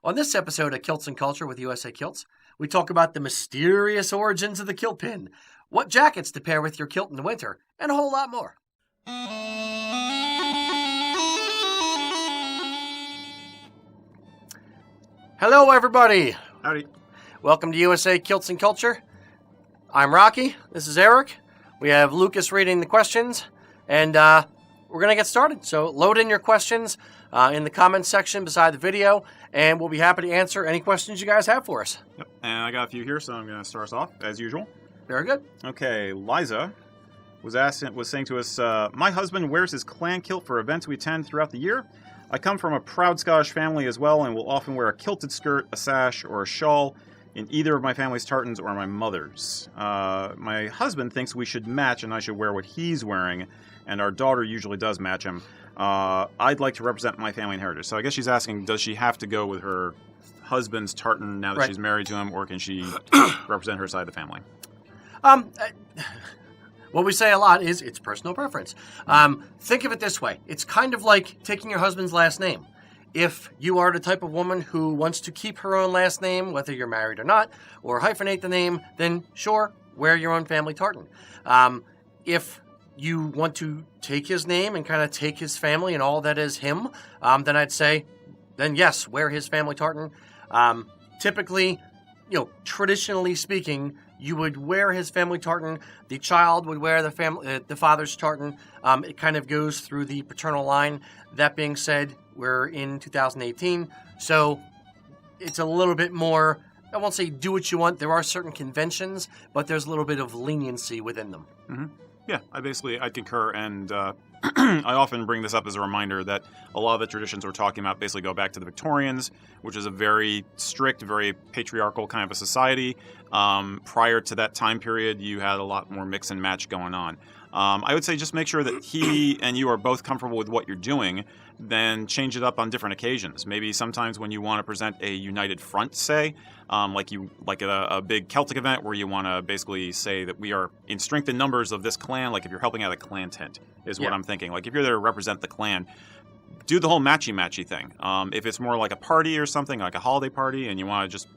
On this episode of Kilts and Culture with USA Kilts, we talk about the mysterious origins of the kilt pin, what jackets to pair with your kilt in the winter, and a whole lot more. Hello, everybody. Howdy. Welcome to USA Kilts and Culture. I'm Rocky. This is Erik. We have Lucas reading the questions, and we're going to get started. So load in your questions in the comments section beside the video, and we'll be happy to answer any questions you guys have for us. Yep. And I got a few here, so I'm going to start us off, as usual. Very good. Okay, Liza was saying to us, my husband wears his clan kilt for events we attend throughout the year. I come from a proud Scottish family as well, and will often wear a kilted skirt, a sash, or a shawl in either of my family's tartans or my mother's. My husband thinks we should match, and I should wear what he's wearing, and our daughter usually does match him. I'd like to represent my family and heritage. So I guess she's asking, does she have to go with her husband's tartan now that she's married to him, or can she represent her side of the family? What we say a lot is it's personal preference. Think of it this way. It's kind of like taking your husband's last name. If you are the type of woman who wants to keep her own last name, whether you're married or not, or hyphenate the name, then sure, wear your own family tartan. If you want to take his name and kind of take his family and all that is him, then I'd say, then yes, wear his family tartan. Typically, traditionally speaking, you would wear his family tartan. The child would wear the father's tartan. It kind of goes through the paternal line. That being said, we're in 2018, so it's a little bit more, I won't say do what you want. There are certain conventions, but there's a little bit of leniency within them. Mm-hmm. Yeah, I concur, and I often bring this up as a reminder that a lot of the traditions we're talking about basically go back to the Victorians, which is a very strict, very patriarchal kind of a society. Prior to that time period, you had a lot more mix and match going on. I would say just make sure that he and you are both comfortable with what you're doing, then change it up on different occasions. Maybe sometimes when you want to present a united front, say, like a big Celtic event where you want to basically say that we are in strength in numbers of this clan, like if you're helping out a clan tent, is what I'm thinking. Like if you're there to represent the clan, do the whole matchy-matchy thing. If it's more like a party or something, like a holiday party, and you want to just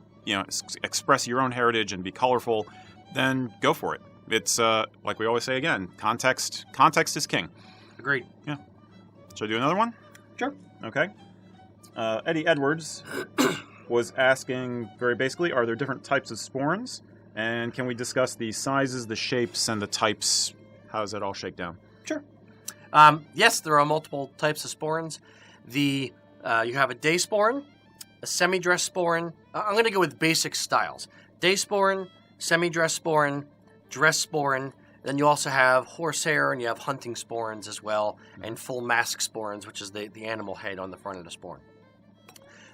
express your own heritage and be colorful, then go for it. It's like we always say again, context is king. Agreed. Yeah. Should I do another one? Sure. Okay. Eddie Edwards was asking very basically, are there different types of sporrans? And can we discuss the sizes, the shapes, and the types? How does that all shake down? Sure. Yes, there are multiple types of sporrans. You have a day sporran, a semi-dress sporran. I'm going to go with basic styles. Day sporran, semi-dress sporran, dress sporran. Then you also have horsehair, and you have hunting sporrans as well, and full mask sporrans, which is the animal head on the front of the sporran.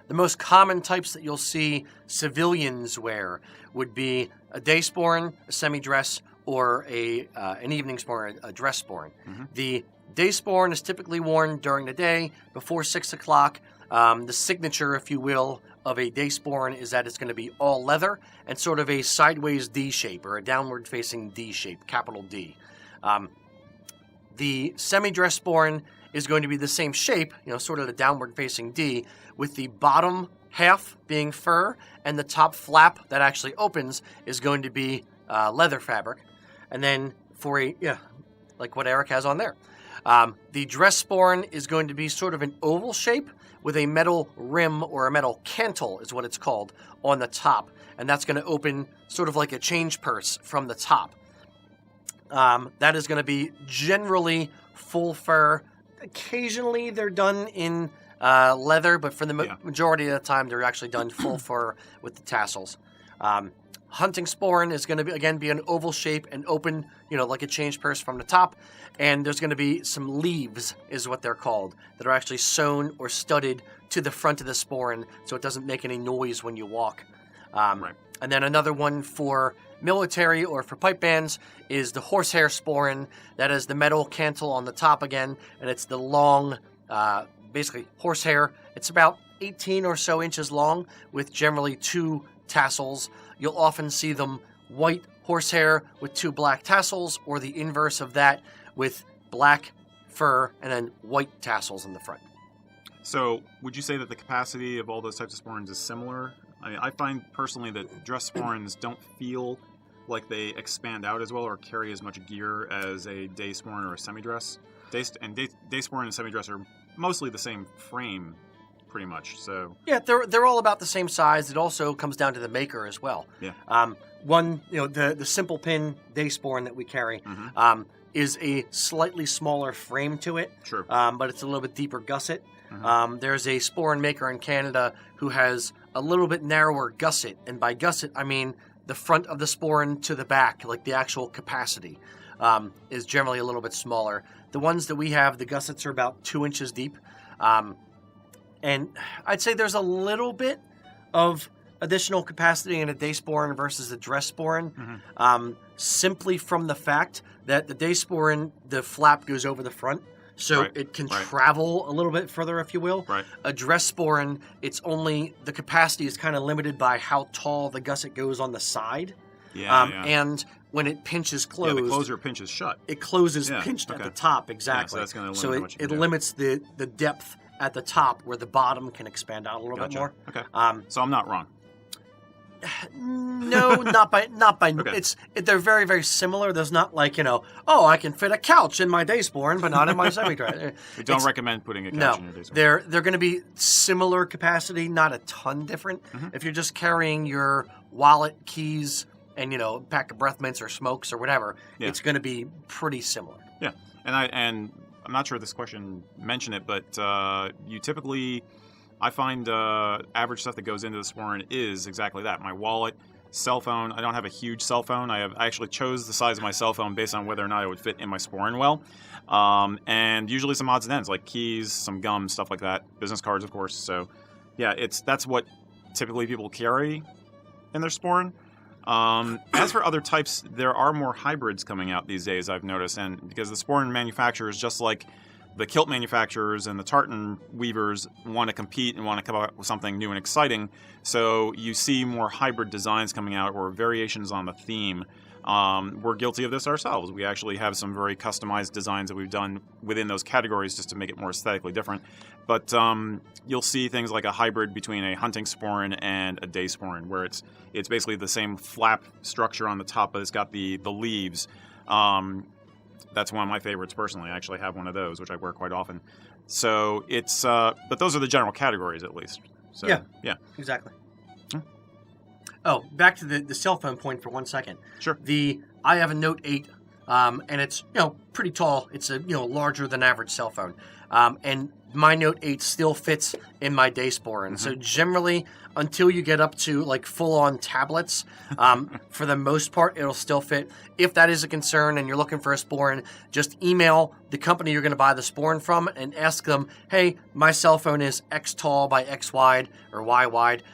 The most common types that you'll see civilians wear would be a day sporran, a semi-dress, or an evening sporran, a dress sporran. Mm-hmm. The day sporran is typically worn during the day, before 6 o'clock. The signature, if you will, of a day sporran is that it's going to be all leather and sort of a sideways D shape or a downward-facing D shape, capital D. The semi-dress sporran is going to be the same shape, sort of the downward-facing D, with the bottom half being fur and the top flap that actually opens is going to be leather fabric. And then like what Erik has on there. The dress sporran is going to be sort of an oval shape with a metal rim or a metal cantle is what it's called on the top. And that's going to open sort of like a change purse from the top. That is going to be generally full fur. Occasionally they're done in leather, but for the majority of the time they're actually done full fur with the tassels. Hunting sporran is going to be an oval shape and open, like a change purse from the top. And there's going to be some leaves, is what they're called, that are actually sewn or studded to the front of the sporran so it doesn't make any noise when you walk. Right. And then another one for military or for pipe bands is the horsehair sporran. That is the metal cantle on the top again, and it's the long, basically horsehair. It's about 18 or so inches long with generally 2 tassels. You'll often see them white horsehair with 2 black tassels, or the inverse of that with black fur and then white tassels in the front. So, would you say that the capacity of all those types of sporrans is similar? I mean, I find personally that dress sporrans don't feel like they expand out as well or carry as much gear as a day sporran or a semi-dress. Day sporran and semi-dress are mostly the same frame, pretty much. So yeah, they're all about the same size. It also comes down to the maker as well. Yeah. The simple pin day sporran that we carry. Mm-hmm. Is a slightly smaller frame to it, True. But it's a little bit deeper gusset. Mm-hmm. There's a sporran maker in Canada who has a little bit narrower gusset, and by gusset I mean the front of the sporran to the back, like the actual capacity, is generally a little bit smaller. The ones that we have, the gussets are about 2 inches deep, and I'd say there's a little bit of additional capacity in a day sporran versus a dress sporran, simply from the fact that the day sporran, the flap goes over the front, so it can travel a little bit further, if you will. Right. A dress sporran, it's only, the capacity is kind of limited by how tall the gusset goes on the side. And when it pinches closed, the closer pinches shut. It closes pinched at the top, exactly. Yeah, so that's going to limit it limits the depth at the top where the bottom can expand out a little bit more. Okay. So I'm not wrong. No, not by. Okay. They're very, very similar. There's not like, I can fit a couch in my day sporran, but not in my semi-dress. We don't recommend putting a couch in your day sporran. They're going to be similar capacity, not a ton different. Mm-hmm. If you're just carrying your wallet, keys, and a pack of breath mints or smokes or whatever, it's going to be pretty similar. Yeah, and I'm not sure if this question mentioned it, but you typically. I find average stuff that goes into the sporran is exactly that. My wallet, cell phone. I don't have a huge cell phone. I actually chose the size of my cell phone based on whether or not it would fit in my sporran well. And usually some odds and ends, like keys, some gum, stuff like that. Business cards, of course. So, yeah, that's what typically people carry in their sporran. As for other types, there are more hybrids coming out these days, I've noticed. And because the sporran manufacturers, just like the kilt manufacturers and the tartan weavers, want to compete and want to come up with something new and exciting. So you see more hybrid designs coming out or variations on the theme. We're guilty of this ourselves. We actually have some very customized designs that we've done within those categories just to make it more aesthetically different. But you'll see things like a hybrid between a hunting sporran and a day sporran, where it's basically the same flap structure on the top, but it's got the leaves. That's one of my favorites personally. I actually have one of those, which I wear quite often. So it's, but those are the general categories at least. So, yeah. Exactly. Oh, back to the cell phone point for 1 second. Sure. I have a Note 8, and it's pretty tall. It's a larger than average cell phone, and my Note 8 still fits in my day sporran. Mm-hmm. So generally, until you get up to like full-on tablets, for the most part, it'll still fit. If that is a concern and you're looking for a sporran, just email the company you're going to buy the sporran from and ask them, hey, my cell phone is X tall by X wide or Y wide.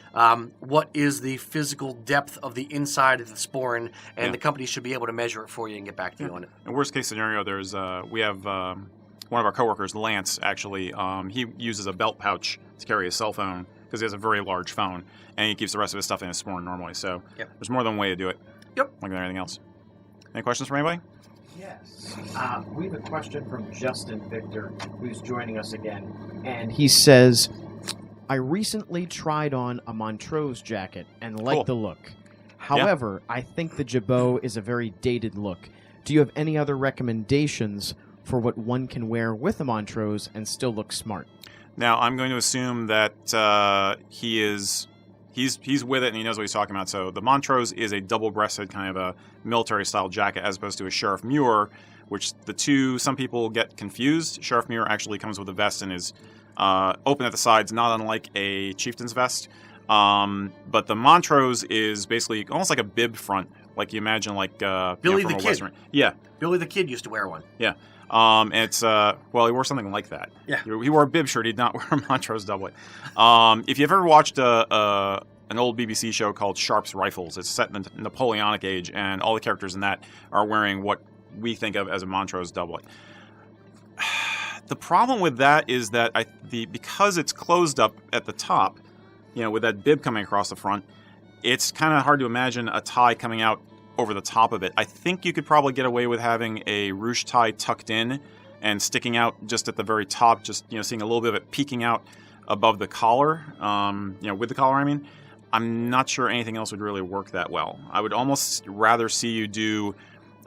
What is the physical depth of the inside of the sporran? And the company should be able to measure it for you and get back to you on it. In worst case scenario, we have one of our coworkers, Lance, actually, he uses a belt pouch to carry his cell phone because he has a very large phone, and he keeps the rest of his stuff in his sporran normally. So there's more than one way to do it. Yep. Like anything else. Any questions from anybody? Yes. We have a question from Justin Victor, who's joining us again. And he says, I recently tried on a Montrose jacket and liked the look. However, I think the Jabot is a very dated look. Do you have any other recommendations for what one can wear with a Montrose and still look smart? Now, I'm going to assume that he's with it and he knows what he's talking about. So the Montrose is a double-breasted kind of a military-style jacket as opposed to a Sheriff Muir, which the two, some people get confused. Sheriff Muir actually comes with a vest and is open at the sides, not unlike a chieftain's vest. But the Montrose is basically almost like a bib front, like you imagine like Billy from the a Kid. Western. Yeah. Billy the Kid used to wear one. Yeah. And it's, he wore something like that. Yeah. He wore a bib shirt. He did not wear a Montrose doublet. If you've ever watched an old BBC show called Sharp's Rifles, it's set in the Napoleonic age, and all the characters in that are wearing what we think of as a Montrose doublet. The problem with that is that because it's closed up at the top, with that bib coming across the front, it's kind of hard to imagine a tie coming out over the top of it. I think you could probably get away with having a ruche tie tucked in and sticking out just at the very top, just seeing a little bit of it peeking out. above the collar, with the collar, I mean, I'm not sure anything else would really work that well. I would almost rather see you do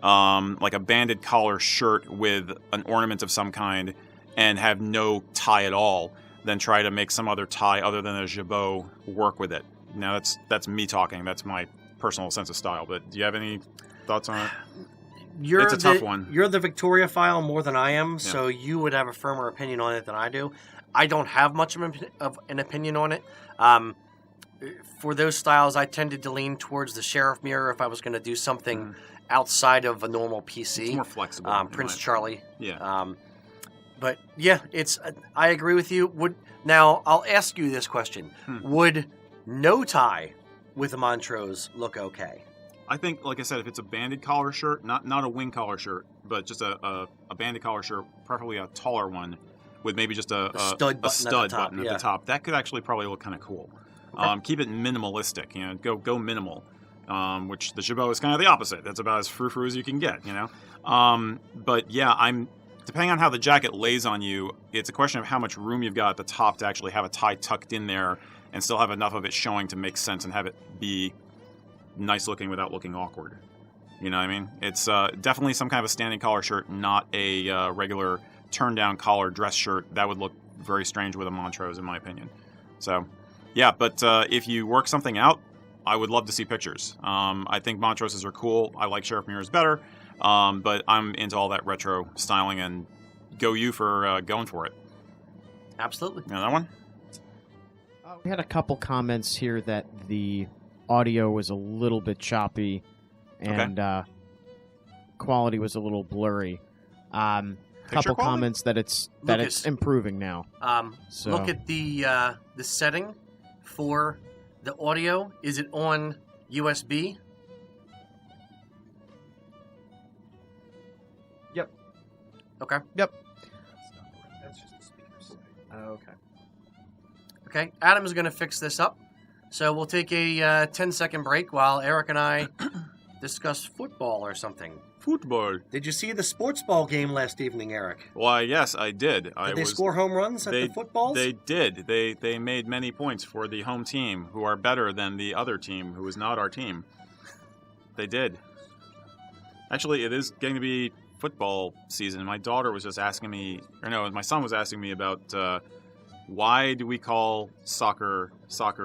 like a banded collar shirt with an ornament of some kind and have no tie at all than try to make some other tie other than a jabot work with it. Now, that's me talking. That's my personal sense of style. But do you have any thoughts on it? It's a tough one. You're the Victoriophile more than I am, so you would have a firmer opinion on it than I do. I don't have much of an opinion on it. For those styles, I tended to lean towards the sheriff mirror if I was going to do something outside of a normal PC. It's more flexible. Prince Charlie. Yeah. But yeah, I agree with you. Now I'll ask you this question: would no tie with a Montrose look okay? I think, like I said, if it's a banded collar shirt, not a wing collar shirt, but just a banded collar shirt, preferably a taller one, with maybe just a stud button at the top, that could actually probably look kind of cool. Okay. Keep it minimalistic, go minimal. Which the Jabot is kind of the opposite. That's about as frou-frou as you can get, But yeah, depending on how the jacket lays on you, it's a question of how much room you've got at the top to actually have a tie tucked in there and still have enough of it showing to make sense and have it be nice looking without looking awkward. You know what I mean? It's definitely some kind of a standing collar shirt, not a regular turn-down collar dress shirt. That would look very strange with a Montrose, in my opinion. So, yeah, but if you work something out, I would love to see pictures. I think Montroses are cool. I like sheriff mirrors better, but I'm into all that retro styling, and go you for going for it. Absolutely. You know that one? We had a couple comments here that the audio was a little bit choppy and quality was a little blurry. Couple comments that it's improving now. Look at the setting for the audio. Is it on USB? Yep. Okay. Yep. That's just the speaker's side. Okay. Okay. Adam's going to fix this up. So we'll take a 10-second break while Eric and I discuss football or something. Football. Did you see the sports ball game last evening, Eric? Why, yes, I did. Did they score home runs at the footballs? They did. They made many points for the home team, who are better than the other team, who is not our team. They did. Actually, it is getting to be football season. My daughter was just asking me, my son was asking me about why do we call soccer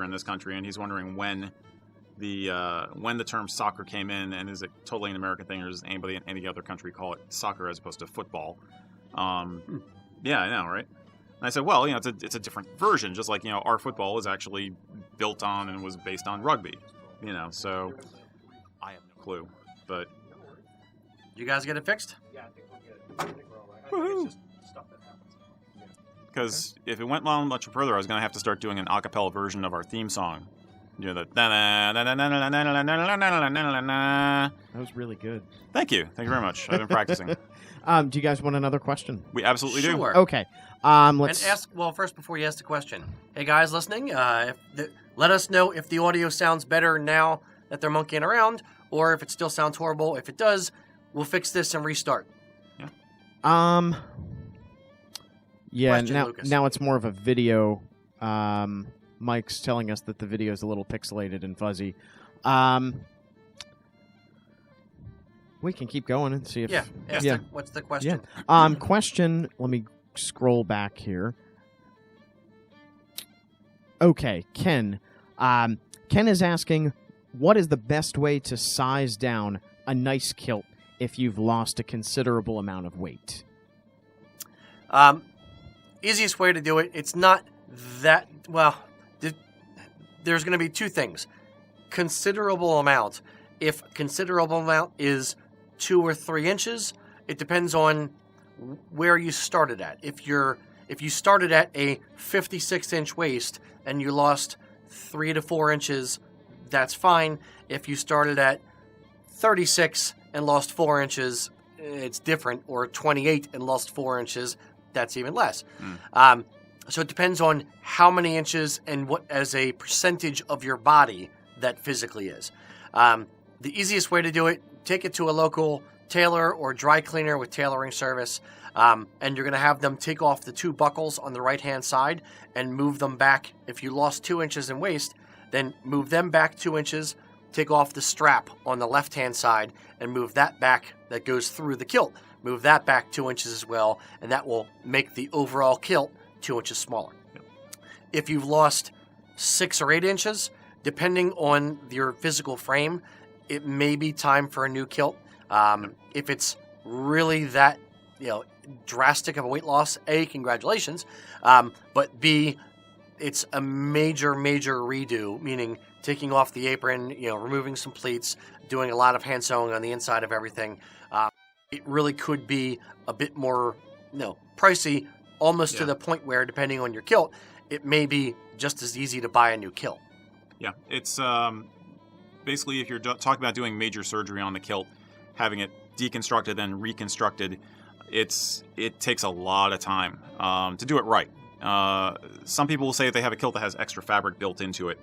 in this country, and he's wondering when the term soccer came in, and is it totally an American thing, or does anybody in any other country call it soccer as opposed to football? Yeah, I know, right? And I said, well, it's a different version, just like, our football is actually built on and was based on rugby, so I have no clue, but... You guys get it fixed? Yeah, I think we're good. I think we're all right. I think it's just stuff that happens. Because if it went on much further, I was going to have to start doing an a cappella version of our theme song. That was really good. Thank you very much. I've been practicing. Do you guys want another question? We absolutely do. Okay. Let's and ask. Well, first, before you ask the question, hey guys listening, let us know if the audio sounds better now that they're monkeying around, or if it still sounds horrible. If it does, we'll fix this and restart. Yeah. Question, now it's more of a video. Mike's telling us that the video is a little pixelated and fuzzy. We can keep going and see if... Yeah. What's the question? Yeah. Question, let me scroll back here. Okay, Ken. Ken is asking, what is the best way to size down a nice kilt if you've lost a considerable amount of weight? Easiest way to do it, it's not that... Well... There's going to be two things. Considerable amount. If considerable amount is 2 or 3 inches, it depends on where you started at. If you started at a 56-inch waist and you lost 3 to 4 inches, that's fine. If you started at 36 and lost 4 inches, it's different. Or 28 and lost 4 inches, that's even less. So it depends on how many inches and what as a percentage of your body that physically is. The easiest way to do it, take it to a local tailor or dry cleaner with tailoring service, and you're going to have them take off the 2 buckles on the right-hand side and move them back. If you lost 2 inches in waist, then move them back 2 inches, take off the strap on the left-hand side, and move that back that goes through the kilt. Move that back 2 inches as well, and that will make the overall kilt 2 inches smaller. Yep. If you've lost 6 or 8 inches, depending on your physical frame, it may be time for a new kilt. If it's really that, drastic of a weight loss, A, congratulations, but B, it's a major, major redo, meaning taking off the apron, removing some pleats, doing a lot of hand sewing on the inside of everything. It really could be a bit more, pricey, almost to the point where, depending on your kilt, it may be just as easy to buy a new kilt. Yeah, it's basically if you're talking about doing major surgery on the kilt, having it deconstructed and reconstructed, it takes a lot of time to do it right. Some people will say they have a kilt that has extra fabric built into it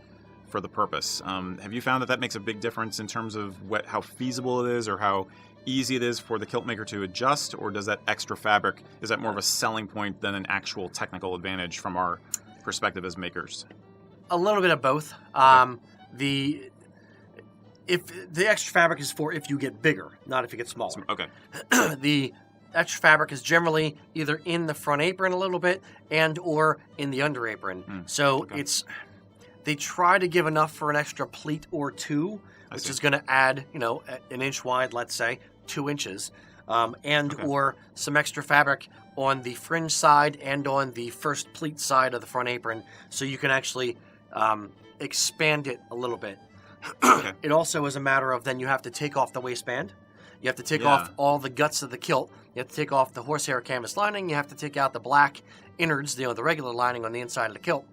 for the purpose. Have you found that makes a big difference in terms of how feasible it is or how easy it is for the kilt maker to adjust, or does that extra fabric, is that more of a selling point than an actual technical advantage from our perspective as makers? A little bit of both. If the extra fabric is for if you get bigger, not if you get smaller. Okay. The extra fabric is generally either in the front apron a little bit and or in the under apron. So they try to give enough for an extra pleat or 2, which is going to add, an inch wide, let's say, 2 inches, or some extra fabric on the fringe side and on the first pleat side of the front apron, so you can actually expand it a little bit. It also is a matter of then you have to take off the waistband. You have to take off all the guts of the kilt. You have to take off the horsehair canvas lining. You have to take out the black innards, the regular lining on the inside of the kilt.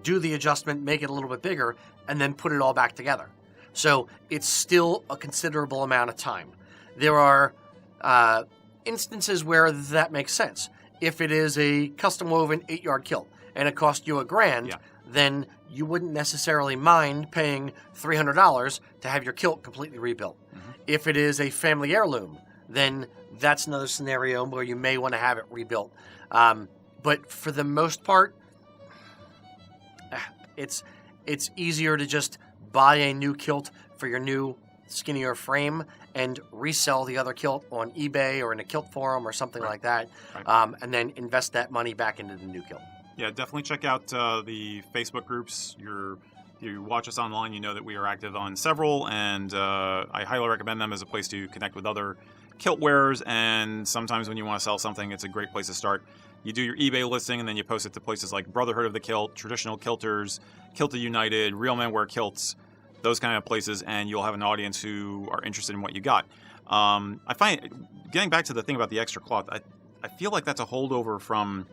Do the adjustment, make it a little bit bigger, and then put it all back together. So it's still a considerable amount of time. There are instances where that makes sense. If it is a custom woven 8-yard kilt and it cost you $1,000, then you wouldn't necessarily mind paying $300 to have your kilt completely rebuilt. If it is a family heirloom, then that's another scenario where you may want to have it rebuilt. But for the most part, it's easier to just buy a new kilt for your new skinnier frame and resell the other kilt on eBay or in a kilt forum or something like that, and then invest that money back into the new kilt. Yeah, definitely check out the Facebook groups. You watch us online, you know that we are active on several, and I highly recommend them as a place to connect with other kilt wearers, and sometimes when you want to sell something, it's a great place to start. You do your eBay listing, and then you post it to places like Brotherhood of the Kilt, Traditional Kilters, Kilted United, Real Men Wear Kilts, those kind of places, and you'll have an audience who are interested in what you got. I find, getting back to the thing about the extra cloth, I feel like that's a holdover from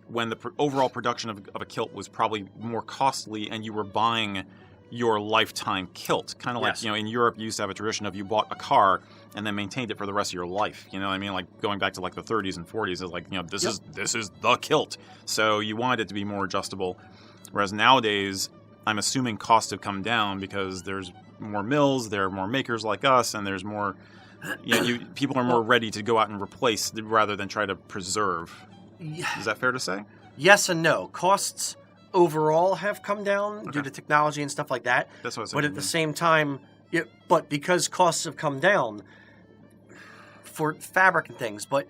when the overall production of a kilt was probably more costly and you were buying your lifetime kilt. Kind of like, in Europe, you used to have a tradition of you bought a car and then maintained it for the rest of your life. You know what I mean? Like going back to like the 30s and 40s, it's like, this is the kilt. So you wanted it to be more adjustable. Whereas nowadays, I'm assuming costs have come down because there's more mills, there are more makers like us, and there's more, people are more ready to go out and replace rather than try to preserve. Is that fair to say? Yes and no. Costs overall have come down due to technology and stuff like that. That's what I was saying. But at the same time, but because costs have come down for fabric and things, but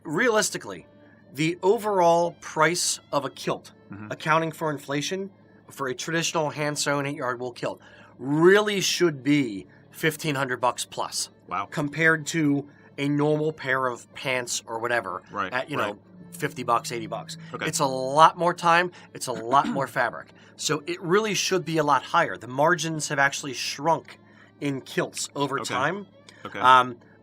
realistically, the overall price of a kilt, accounting for inflation, for a traditional hand-sewn 8-yard wool kilt, really should be $1,500 plus. Wow. Compared to a normal pair of pants or whatever at, $50, $80. Okay. It's a lot more time. It's a lot more fabric. So it really should be a lot higher. The margins have actually shrunk in kilts over time. Okay.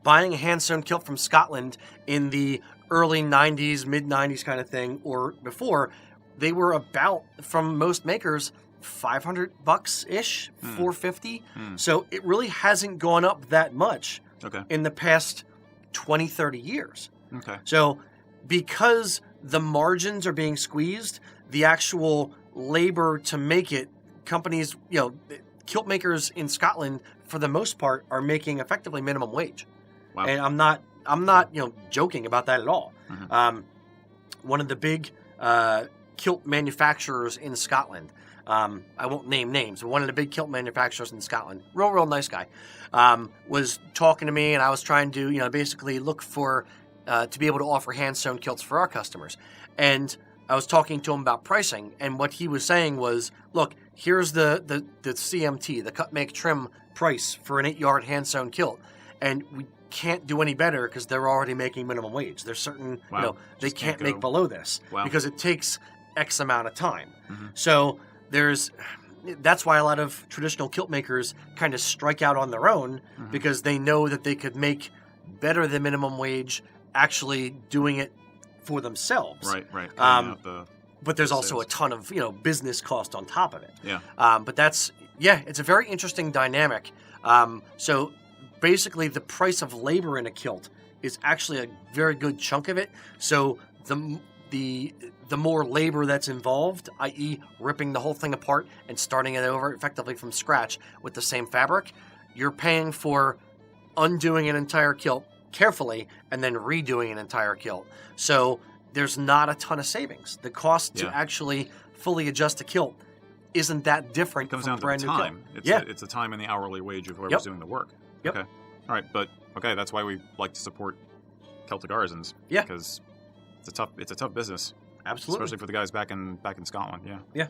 Buying a hand-sewn kilt from Scotland in the early 90s, mid-90s kind of thing, or before, they were about, from most makers, $500-ish, $450. So it really hasn't gone up that much in the past 20, 30 years. Okay. So because the margins are being squeezed, the actual labor to make it, companies, kilt makers in Scotland, for the most part, are making effectively minimum wage. Wow. And I'm not joking about that at all. Mhm. One of the big kilt manufacturers in Scotland. I won't name names, but one of the big kilt manufacturers in Scotland, real nice guy, was talking to me, and I was trying to, basically look for to be able to offer hand-sewn kilts for our customers. And I was talking to him about pricing, and what he was saying was, look, here's the CMT, the cut, make, trim price for an 8-yard hand-sewn kilt, and we can't do any better because they're already making minimum wage. There's certain, Wow. they Just can't can't make go. below this Wow. because it takes X amount of time. Mhm. So that's why a lot of traditional kilt makers kind of strike out on their own Mhm. because they know that they could make better than minimum wage actually doing it for themselves. Right. Cutting out the But there's also sales. a ton of business cost on top of it. yeah. But it's a very interesting dynamic. So basically, the price of labor in a kilt is actually a very good chunk of it. So the more labor that's involved, i.e., ripping the whole thing apart and starting it over effectively from scratch with the same fabric, you're paying for undoing an entire kilt carefully and then redoing an entire kilt. So there's not a ton of savings. The cost to Yeah. actually fully adjust a kilt isn't that different It comes from down a to brand the new time. kilt. It's the time and the hourly wage of whoever's Yep. doing the work. Yep. Okay. All right, but that's why we like to support Celtic artisans. Yeah. Because it's a tough business, Absolutely. especially for the guys back in Scotland. Yeah. Yeah.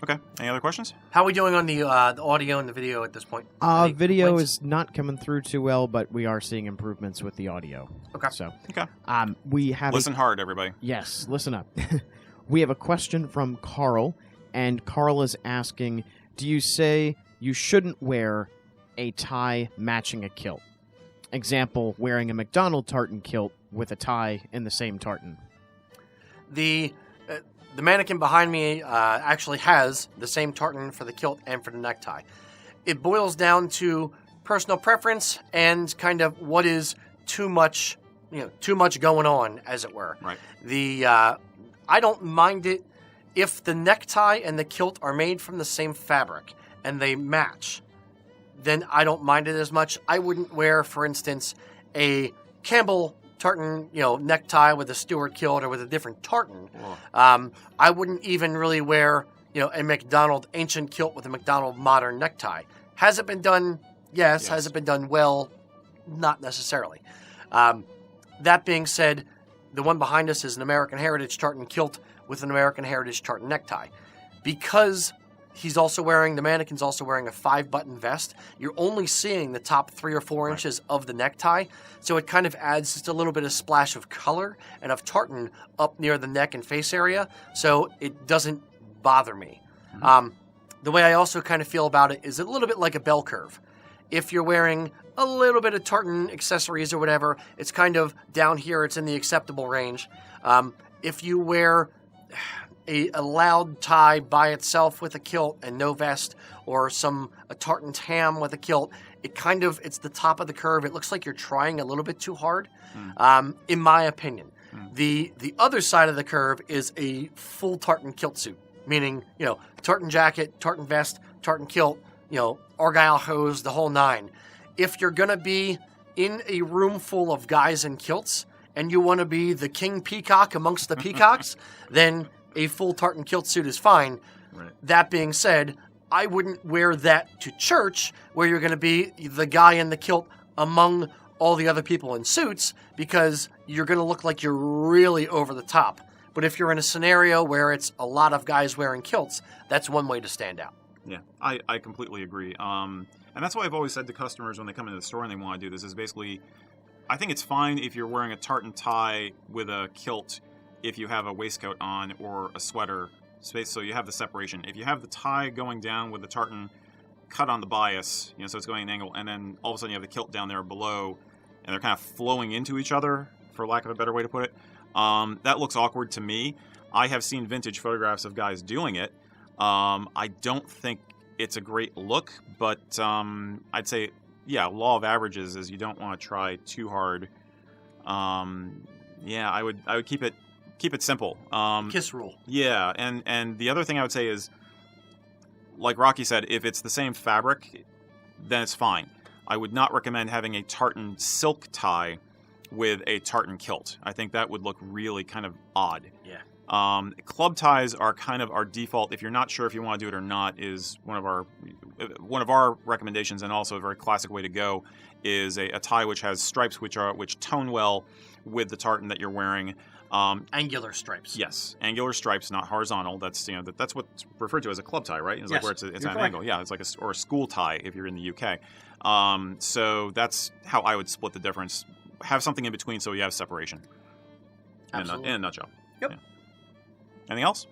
Okay. Any other questions? How are we doing on the audio and the video at this point? Any Video complaints? is not coming through too well, but we are seeing improvements with the audio. Okay. So, Okay. we have Listen hard, everybody. Yes, listen up. We have a question from Carl, and Carl is asking, do you say you shouldn't wear a tie matching a kilt? Example, wearing a McDonald tartan kilt with a tie in the same tartan. The mannequin behind me actually has the same tartan for the kilt and for the necktie. It boils down to personal preference and kind of what is too much going on, as it were. Right. I don't mind it if the necktie and the kilt are made from the same fabric and they match. Then I don't mind it as much. I wouldn't wear, for instance, a Campbell tartan, necktie with a Stuart kilt or with a different tartan. Whoa. I wouldn't even really wear, a McDonald ancient kilt with a McDonald modern necktie. Has it been done? Yes. Has it been done well? Not necessarily. That being said, the one behind us is an American Heritage tartan kilt with an American Heritage tartan necktie. Because the mannequin's also wearing a 5-button vest, you're only seeing the top 3 or 4 inches of the necktie, so it kind of adds just a little bit of splash of color and of tartan up near the neck and face area, so it doesn't bother me. Mm-hmm. The way I also kind of feel about it is a little bit like a bell curve. If you're wearing a little bit of tartan accessories or whatever, it's kind of down here, it's in the acceptable range. If you wear a loud tie by itself with a kilt and no vest, or a tartan tam with a kilt, it's the top of the curve. It looks like you're trying a little bit too hard, in my opinion. The other side of the curve is a full tartan kilt suit, meaning, tartan jacket, tartan vest, tartan kilt, argyle hose, the whole 9. If you're going to be in a room full of guys in kilts and you want to be the king peacock amongst the peacocks, then a full tartan kilt suit is fine. Right. That being said, I wouldn't wear that to church where you're going to be the guy in the kilt among all the other people in suits, because you're going to look like you're really over the top. But if you're in a scenario where it's a lot of guys wearing kilts, that's one way to stand out. Yeah, I completely agree. And that's why I've always said to customers when they come into the store and they want to do this is basically, I think it's fine if you're wearing a tartan tie with a kilt if you have a waistcoat on or a sweater, so you have the separation. If you have the tie going down with the tartan cut on the bias, so it's going at an angle, and then all of a sudden you have the kilt down there below, and they're kind of flowing into each other, for lack of a better way to put it, that looks awkward to me. I have seen vintage photographs of guys doing it. I don't think it's a great look, but I'd say, law of averages is you don't want to try too hard. I would keep it simple. Kiss rule. Yeah, and the other thing I would say is, like Rocky said, if it's the same fabric, then it's fine. I would not recommend having a tartan silk tie with a tartan kilt. I think that would look really kind of odd. Yeah. Club ties are kind of our default. If you're not sure if you want to do it or not, is one of our recommendations, and also a very classic way to go is a tie which has stripes which tone well with the tartan that you're wearing. Angular stripes. Yes, angular stripes, not horizontal. That's that's what's referred to as a club tie, right? It's Yes, like where it's at an correct. angle. Yeah, it's like a school tie if you're in the UK. So that's how I would split the difference. Have something in between so you have separation. Absolutely. In a nutshell. Yep. Yeah. Anything else?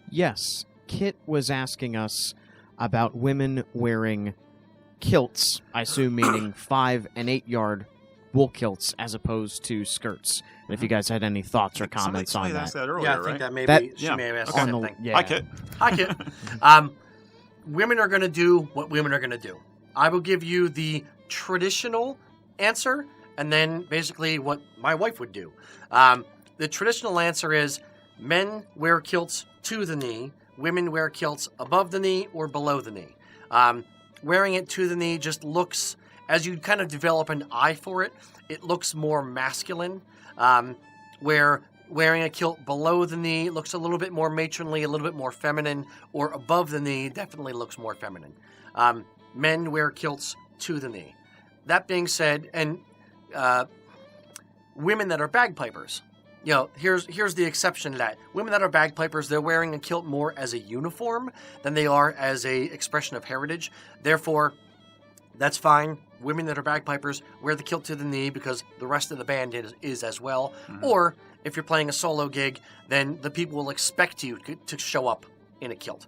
Yes. Kit was asking us about women wearing kilts, I assume meaning 5 and 8 yard wool kilts as opposed to skirts. And if you guys had any thoughts or comments Somebody on asked that. that earlier, Yeah, I right? think that maybe That- she yeah. may have asked Okay. the On same the- thing. yeah. Hi, Kit. Hi, Kit. Women are going to do what women are going to do. I will give you the traditional answer, and then basically what my wife would do. The traditional answer is men wear kilts to the knee, women wear kilts above the knee or below the knee. Wearing it to the knee just looks, as you kind of develop an eye for it, it looks more masculine. Where wearing a kilt below the knee looks a little bit more matronly, a little bit more feminine, or above the knee definitely looks more feminine. Men wear kilts to the knee. That being said, and women that are bagpipers, here's the exception to that. Women that are bagpipers, they're wearing a kilt more as a uniform than they are as a expression of heritage. Therefore, that's fine. Women that are bagpipers wear the kilt to the knee because the rest of the band is as well. Mhm. Or if you're playing a solo gig, then the people will expect you to show up in a kilt.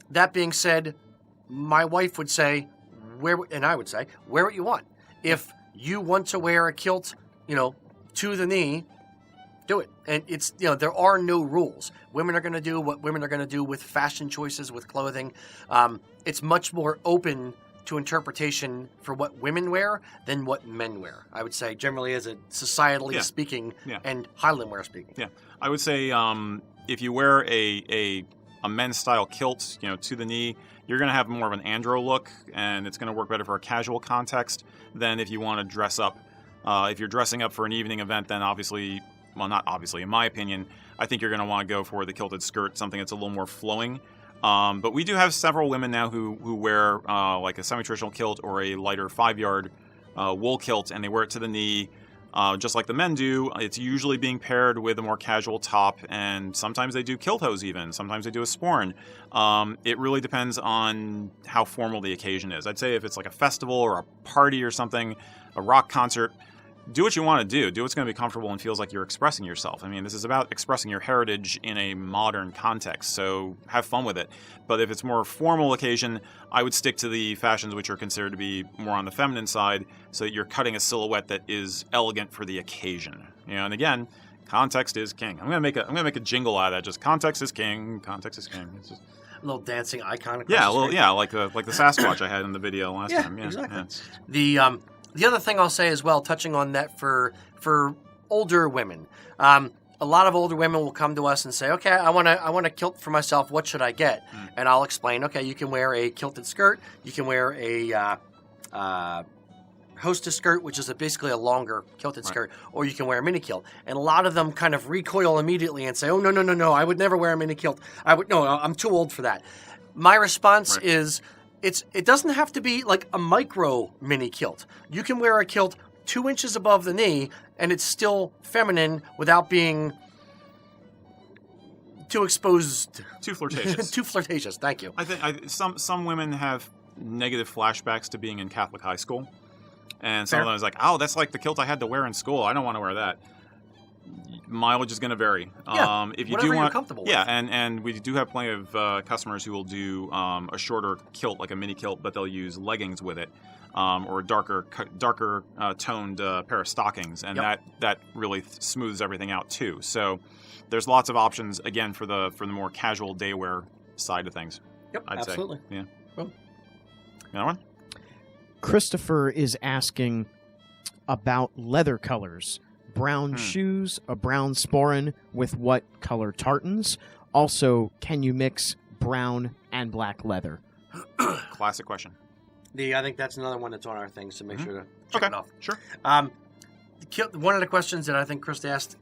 That being said, my wife would say, and I would say, wear what you want. If you want to wear a kilt, to the knee, do it. And it's, there are no rules. Women are going to do what women are going to do with fashion choices, with clothing. It's much more open to interpretation for what women wear than what men wear. I would say, generally, as a societally speaking and Highland wear speaking. Yeah, I would say if you wear a men's style kilt, to the knee, you're going to have more of an andro look, and it's going to work better for a casual context than if you want to dress up. If you're dressing up for an evening event, then obviously, well, not obviously, in my opinion, I think you're going to want to go for the kilted skirt, something that's a little more flowing. But we do have several women now who wear like a semi-traditional kilt or a lighter 5-yard wool kilt, and they wear it to the knee, just like the men do. It's usually being paired with a more casual top, and sometimes they do kilt hose even. Sometimes they do a sporran. It really depends on how formal the occasion is. I'd say if it's like a festival or a party or something, a rock concert, do what you want to do. Do what's going to be comfortable and feels like you're expressing yourself. I mean, this is about expressing your heritage in a modern context, so have fun with it. But if it's more formal occasion, I would stick to the fashions which are considered to be more on the feminine side, so that you're cutting a silhouette that is elegant for the occasion. And again, context is king. I'm gonna make a jingle out of that. Just context is king. Context is king. It's just A little dancing icon. yeah, like the Sasquatch I had in the video last time. Yeah, exactly. Yeah. The other thing I'll say as well, touching on that for older women, a lot of older women will come to us and say, "Okay, I want a kilt for myself. What should I get?" And I'll explain. Okay, you can wear a kilted skirt. You can wear a hostess skirt, which is basically a longer kilted skirt, or you can wear a mini kilt. And a lot of them kind of recoil immediately and say, "Oh no! I would never wear a mini kilt. I'm too old for that." My response is, it doesn't have to be like a micro mini kilt. You can wear a kilt 2 inches above the knee, and it's still feminine without being too exposed, Too flirtatious. too flirtatious. Thank you. I think some women have negative flashbacks to being in Catholic high school, and some Fair. of them is like, "Oh, that's like the kilt I had to wear in school. I don't want to wear that." Mileage is going to vary. Yeah, if you whatever do you're want, comfortable with. yeah, and we do have plenty of customers who will do a shorter kilt, like a mini kilt, but they'll use leggings with it, or a darker toned pair of stockings, and that really smooths everything out too. So there's lots of options again for the more casual day wear side of things. Yep, I'd absolutely. say. Yeah. Well. Another one? Christopher is asking about leather colors. Brown shoes, a brown sporran with what color tartans? Also, can you mix brown and black leather? Classic question. I think that's another one that's on our thing, so make sure to check Okay, it off. sure. One of the questions that I think Chris asked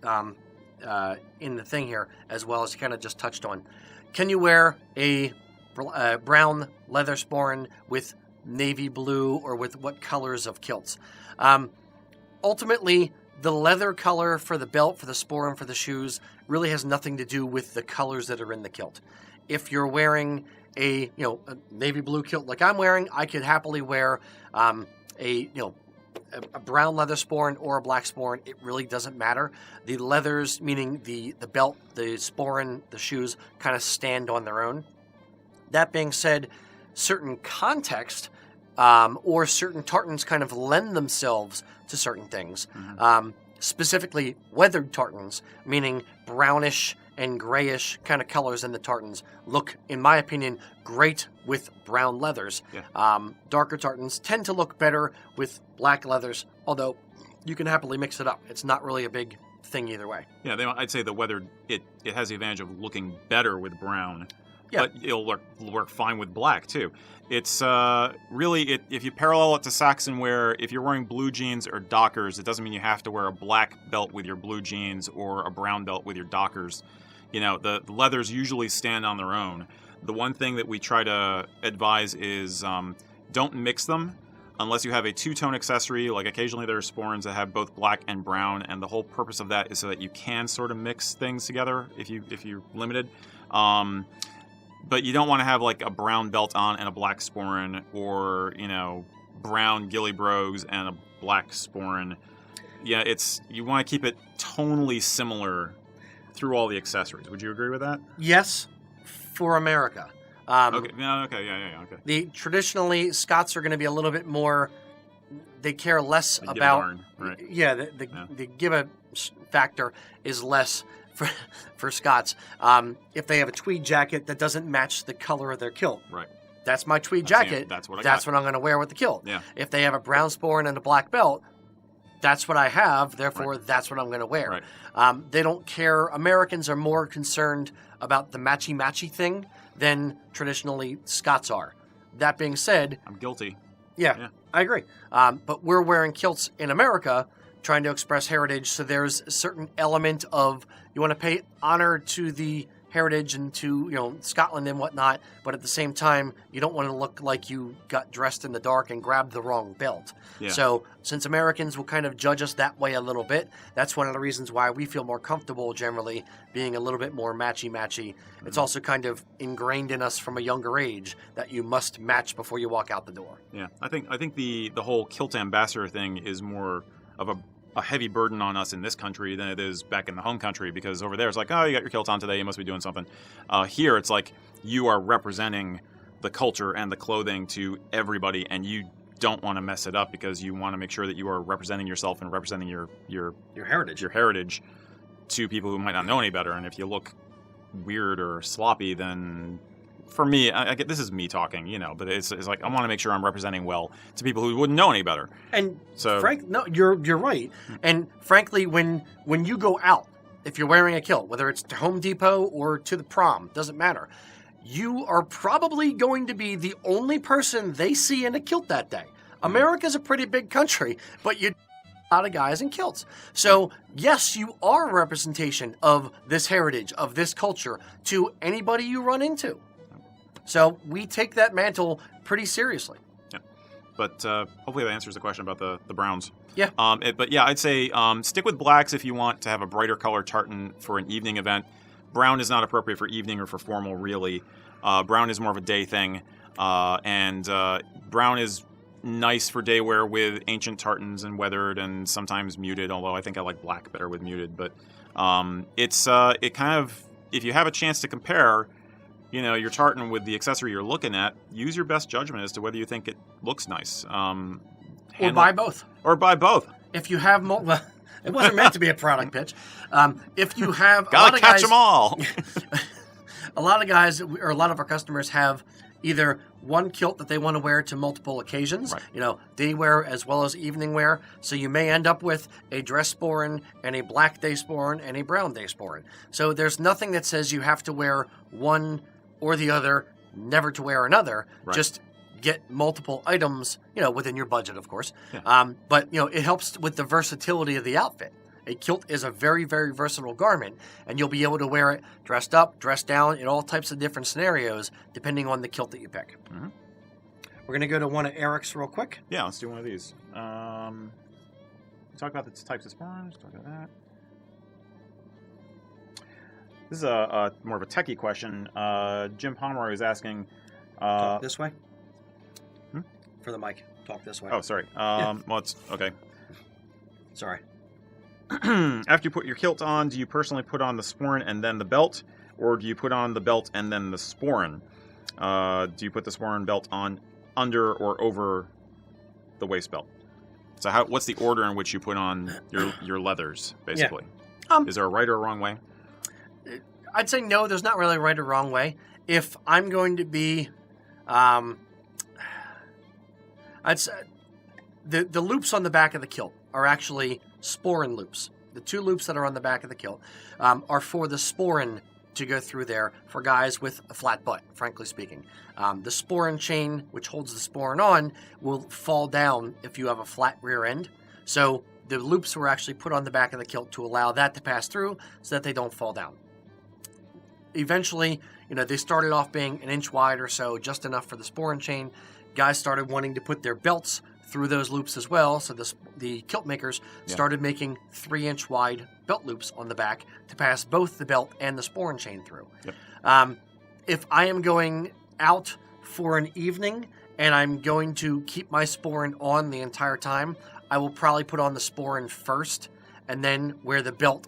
in the thing here, as well as he kind of just touched on, can you wear a brown leather sporran with navy blue or with what colors of kilts? Ultimately, the leather color for the belt, for the sporran, for the shoes really has nothing to do with the colors that are in the kilt. If you're wearing a navy blue kilt like I'm wearing, I could happily wear a brown leather sporran or a black sporran. It really doesn't matter. The leathers, meaning the belt, the sporran, the shoes, kind of stand on their own. That being said, certain context or certain tartans kind of lend themselves to certain things. Specifically, weathered tartans, meaning brownish and grayish kind of colors in the tartans, look, in my opinion, great with brown leathers. Yeah. Darker tartans tend to look better with black leathers, although you can happily mix it up. It's not really a big thing either way. Yeah, I'd say the weathered, it has the advantage of looking better with brown, but it'll work fine with black too. It's really, if you parallel it to Saxon wear, if you're wearing blue jeans or Dockers, it doesn't mean you have to wear a black belt with your blue jeans or a brown belt with your Dockers. The leathers usually stand on their own. The one thing that we try to advise is don't mix them unless you have a two-tone accessory. Like occasionally there are sporrans that have both black and brown, and the whole purpose of that is so that you can sort of mix things together if you're limited. But you don't want to have like a brown belt on and a black sporran, or brown ghillie brogues and a black sporran. Yeah, you want to keep it tonally similar through all the accessories. Would you agree with that? Yes, for America. Okay. Okay. Traditionally, Scots are going to be a little bit more. They care less They give about. a darn, right? Yeah, the give a factor is less for Scots. If they have a tweed jacket that doesn't match the color of their kilt, Right. That's my tweed jacket. That's what what I'm going to wear with the kilt. Yeah. If they have a brown sporran and a black belt, that's what I have. Therefore, that's what I'm going to wear. Right. They don't care. Americans are more concerned about the matchy thing than traditionally Scots are. That being said, I'm guilty. Yeah. I agree. But we're wearing kilts in America, trying to express heritage. So there's a certain element of you want to pay honor to the heritage and to Scotland and whatnot, but at the same time you don't want to look like you got dressed in the dark and grabbed the wrong belt. Yeah. So since Americans will kind of judge us that way a little bit, that's one of the reasons why we feel more comfortable generally being a little bit more matchy. Mm-hmm. It's also kind of ingrained in us from a younger age that you must match before you walk out the door. Yeah, I think the whole kilt ambassador thing is more of a heavy burden on us in this country than it is back in the home country, because over there it's like, oh, you got your kilt on today, you must be doing something. Here it's like you are representing the culture and the clothing to everybody, and you don't want to mess it up because you want to make sure that you are representing yourself and representing your heritage to people who might not know any better. And if you look weird or sloppy, then for me, I get, this is me talking, but it's like I want to make sure I'm representing well to people who wouldn't know any better. And so, no, you're right. And frankly, when you go out, if you're wearing a kilt, whether it's to Home Depot or to the prom, doesn't matter. You are probably going to be the only person they see in a kilt that day. America's a pretty big country, but you a lot of guys in kilts. So yes, you are a representation of this heritage, of this culture to anybody you run into. So we take that mantle pretty seriously. Yeah, but hopefully that answers the question about the browns. Yeah. But yeah, I'd say stick with blacks if you want to have a brighter color tartan for an evening event. Brown is not appropriate for evening or for formal, really. Brown is more of a day thing, and brown is nice for day wear with ancient tartans and weathered and sometimes muted. Although I think I like black better with muted. But it kind of, if you have a chance to compare, your tartan with the accessory you're looking at, use your best judgment as to whether you think it looks nice. Or buy both. Or buy both. If you have well, it wasn't meant to be a product pitch. If you have gotta catch them all. A lot of guys, or a lot of our customers, have either one kilt that they want to wear to multiple occasions, right. Day wear as well as evening wear. So you may end up with a dress sporran and a black day sporran and a brown day sporran. So there's nothing that says you have to wear one or the other, never to wear another. Right. Just get multiple items, within your budget, of course. Yeah. But, it helps with the versatility of the outfit. A kilt is a very, very versatile garment, and you'll be able to wear it dressed up, dressed down, in all types of different scenarios, depending on the kilt that you pick. Mm-hmm. We're going to go to one of Eric's real quick. Yeah, let's do one of these. Talk about the types of sporrans. Talk about that. This is a more of a techie question. Jim Pomeroy is asking... Talk this way. Hmm? For the mic. Talk this way. Oh, sorry. Yeah. Well, it's... Okay. Sorry. After you put your kilt on, do you personally put on the sporran and then the belt? Or do you put on the belt and then the sporran? Do you put the sporran belt on under or over the waist belt? So what's the order in which you put on your leathers, basically? Yeah. Is there a right or a wrong way? I'd say no, there's not really a right or wrong way. If I'm going to be... I'd say the loops on the back of the kilt are actually sporran loops. The 2 loops that are on the back of the kilt are for the sporran to go through there for guys with a flat butt, frankly speaking. The sporran chain, which holds the sporran on, will fall down if you have a flat rear end. So the loops were actually put on the back of the kilt to allow that to pass through so that they don't fall down. Eventually, they started off being an inch wide or so, just enough for the sporran chain. Guys started wanting to put their belts through those loops as well, so the kilt makers started making 3-inch wide belt loops on the back to pass both the belt and the sporran chain through. Yep. If I am going out for an evening and I'm going to keep my sporran on the entire time, I will probably put on the sporran first and then wear the belt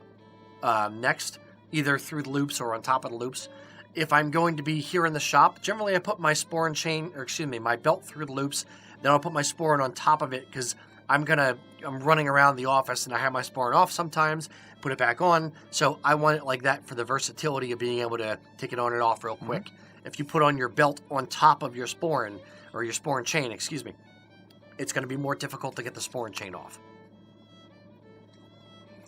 next, either through the loops or on top of the loops. If I'm going to be here in the shop, generally I put my my belt through the loops, then I'll put my sporran on top of it because I'm running around the office and I have my sporran off sometimes, put it back on. So I want it like that for the versatility of being able to take it on and off real quick. Mm-hmm. If you put on your belt on top of your sporran, or your sporran chain, it's going to be more difficult to get the sporran chain off.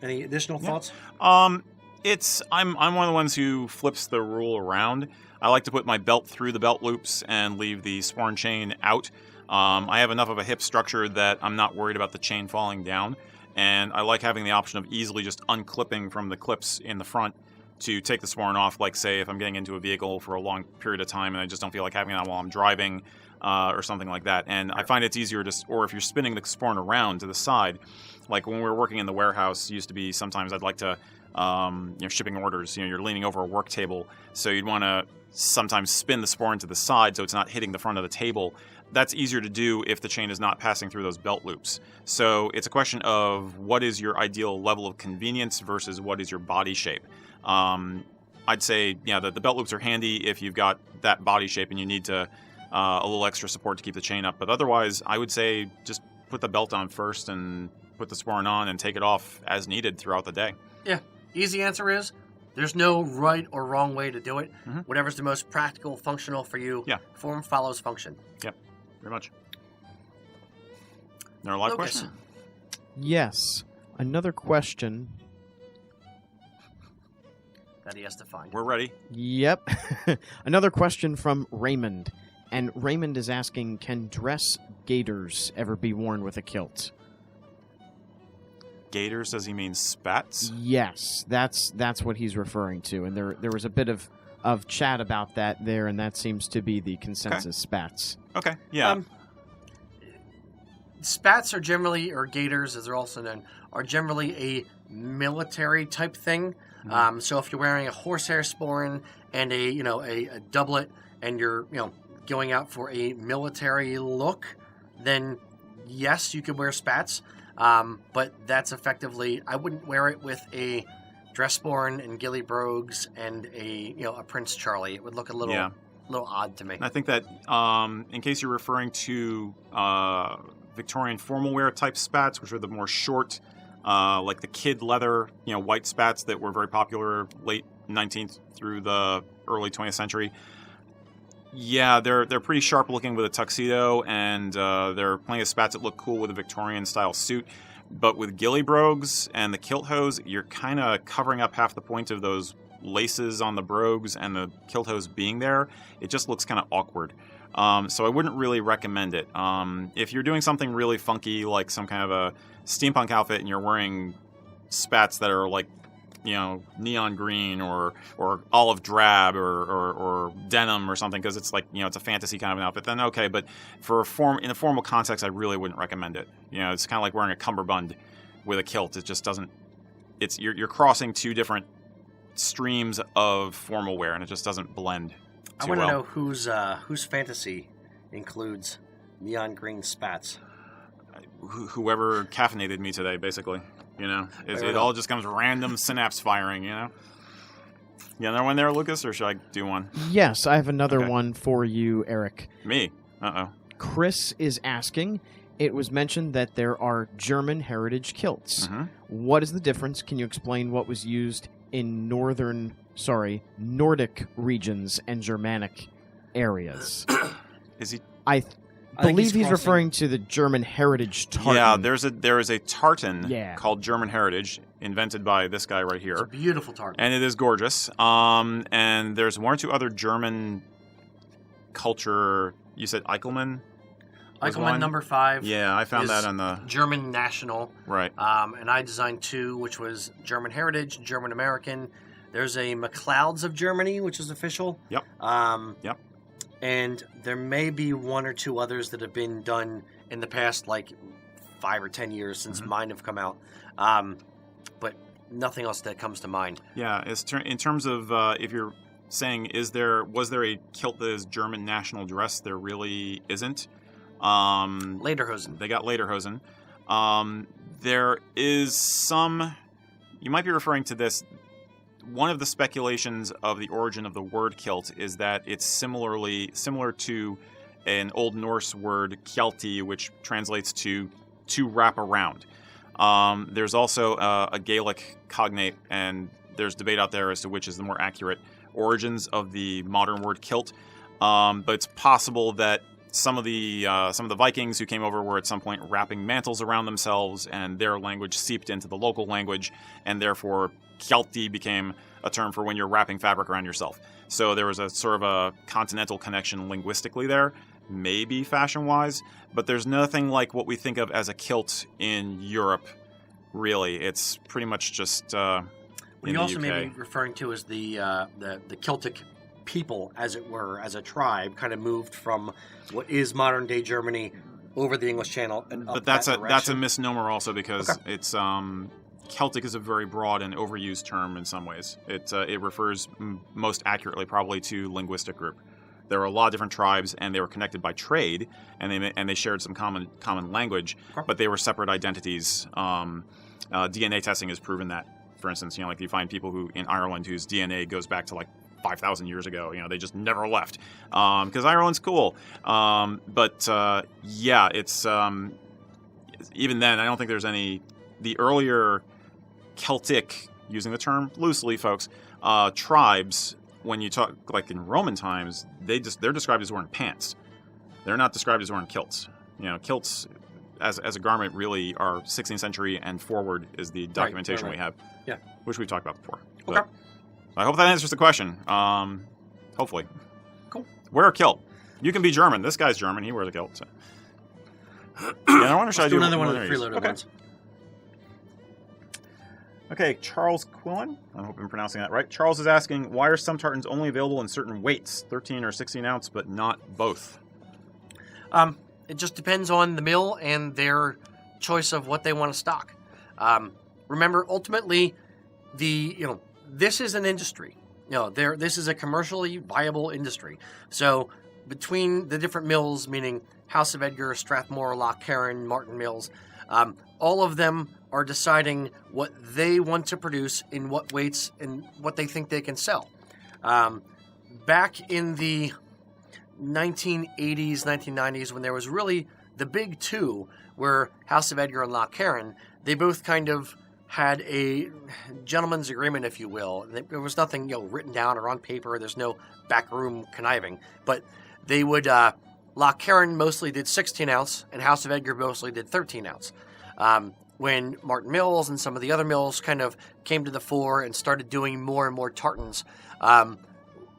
Any additional thoughts? I'm one of the ones who flips the rule around. I like to put my belt through the belt loops and leave the sporran chain out. I have enough of a hip structure that I'm not worried about the chain falling down, and I like having the option of easily just unclipping from the clips in the front to take the sporran off, like say if I'm getting into a vehicle for a long period of time and I just don't feel like having it on while I'm driving or something like that. And I find it's easier or if you're spinning the sporran around to the side, like when we were working in the warehouse, it used to be sometimes I'd like to shipping orders, you're leaning over a work table, so you'd want to sometimes spin the sporran to the side so it's not hitting the front of the table. That's easier to do if the chain is not passing through those belt loops. So it's a question of what is your ideal level of convenience versus what is your body shape. I'd say, the belt loops are handy if you've got that body shape and you need to a little extra support to keep the chain up. But otherwise, I would say just put the belt on first and put the sporran on and take it off as needed throughout the day. Yeah. Easy answer is there's no right or wrong way to do it. Mm-hmm. Whatever's the most practical, functional for you. Yeah. Form follows function. Yep. Very much. There are a lot of questions. Yes. Another question that he has to find. We're ready. Yep. Another question from Raymond. And Raymond is asking, can dress gaiters ever be worn with a kilt? Gaiters, does he mean spats? Yes, that's what he's referring to. And there was a bit of chat about that there, and that seems to be the consensus, spats. Okay, yeah. Spats are generally, or gaiters as they're also known, are generally a military type thing. Mm-hmm. So if you're wearing a horsehair sporran and a doublet and you're going out for a military look, then yes, you could wear spats. But that's effectively, I wouldn't wear it with a dress sporran and ghillie brogues and a Prince Charlie. It would look a little odd to me. And I think that in case you're referring to Victorian formal wear type spats, which are the more short, like the kid leather, white spats that were very popular late 19th through the early 20th century. Yeah, they're pretty sharp looking with a tuxedo, and there are plenty of spats that look cool with a Victorian style suit. But with ghillie brogues and the kilt hose, you're kind of covering up half the point of those laces on the brogues and the kilt hose being there. It just looks kind of awkward. So I wouldn't really recommend it. If you're doing something really funky, like some kind of a steampunk outfit, and you're wearing spats that are like, neon green or olive drab or denim or something, because it's like, it's a fantasy kind of an outfit, then okay. But in a formal context, I really wouldn't recommend it. It's kind of like wearing a cummerbund with a kilt. It just doesn't. You're crossing two different streams of formal wear, and it just doesn't blend. I want to know whose fantasy includes neon green spats. Whoever caffeinated me today, basically. It all just comes random synapse firing. You another one there, Lucas, or should I do one? Yes, I have another one for you, Eric. Me? Chris is asking. It was mentioned that there are German heritage kilts. Mm-hmm. What is the difference? Can you explain what was used in Nordic regions and Germanic areas? Is he? I believe he's referring to the German heritage tartan. Yeah, there is a tartan called German heritage, invented by this guy right here. It's a beautiful tartan. And it is gorgeous. And there's one or two other German culture. You said Eichelmann? Eichelmann number 5. Yeah, I found that on the German national. Right. And I designed 2, which was German heritage, German American. There's a MacLeod's of Germany, which is official. Yep. Yep. And there may be 1 or 2 others that have been done in the past, like 5 or 10 years since mine have come out. But nothing else that comes to mind. Yeah, in terms of if you're saying, was there a kilt that is German national dress? There really isn't. Lederhosen. They got Lederhosen. There is some. You might be referring to this. One of the speculations of the origin of the word kilt is that it's similar to an Old Norse word kjalti, which translates to wrap around. There's also a Gaelic cognate, and there's debate out there as to which is the more accurate origins of the modern word kilt. But it's possible that some of the Vikings who came over were at some point wrapping mantles around themselves, and their language seeped into the local language, and therefore kjalti became a term for when you're wrapping fabric around yourself. So there was a sort of a continental connection linguistically there, maybe fashion-wise, but there's nothing like what we think of as a kilt in Europe, really. It's pretty much just What in you the also UK. may be referring to as the Celtic people, as it were, as a tribe, kind of moved from what is modern-day Germany over the English Channel and up But that that's direction. a misnomer also, because it's Celtic is a very broad and overused term in some ways. It refers most accurately probably to linguistic group. There were a lot of different tribes, and they were connected by trade, and they shared some common language, but they were separate identities. DNA testing has proven that. For instance, like you find people who in Ireland whose DNA goes back to like 5,000 years ago. They just never left because Ireland's cool. But it's even then, I don't think there's any. The earlier Celtic, using the term loosely, folks, tribes, when you talk like in Roman times, they're described as wearing pants. They're not described as wearing kilts. Kilts as a garment really are 16th century and forward is the documentation right. we have. Yeah, which we've talked about before. Okay. But I hope that answers the question. Hopefully. Cool. Wear a kilt. You can be German. This guy's German. He wears a kilt. So. I wonder should I Let's do do another one of the of these? preloaded ones. Okay, Charles Quillen. I hope I'm pronouncing that right. Charles is asking, why are some tartans only available in certain weights, 13 or 16 ounce, but not both? It just depends on the mill and their choice of what they want to stock. Remember, ultimately, this is an industry. This is a commercially viable industry. So between the different mills, meaning House of Edgar, Strathmore, Loch Carron, Martin Mills, all of them are deciding what they want to produce in what weights and what they think they can sell. Back in the 1980s, 1990s, when there was really the big two, were House of Edgar and Loch Carron, they both kind of had a gentleman's agreement, if you will. There was nothing written down or on paper. There's no backroom conniving. But they would, Loch Carron mostly did 16 ounce, and House of Edgar mostly did 13 ounce. When Martin Mills and some of the other mills kind of came to the fore and started doing more and more tartans,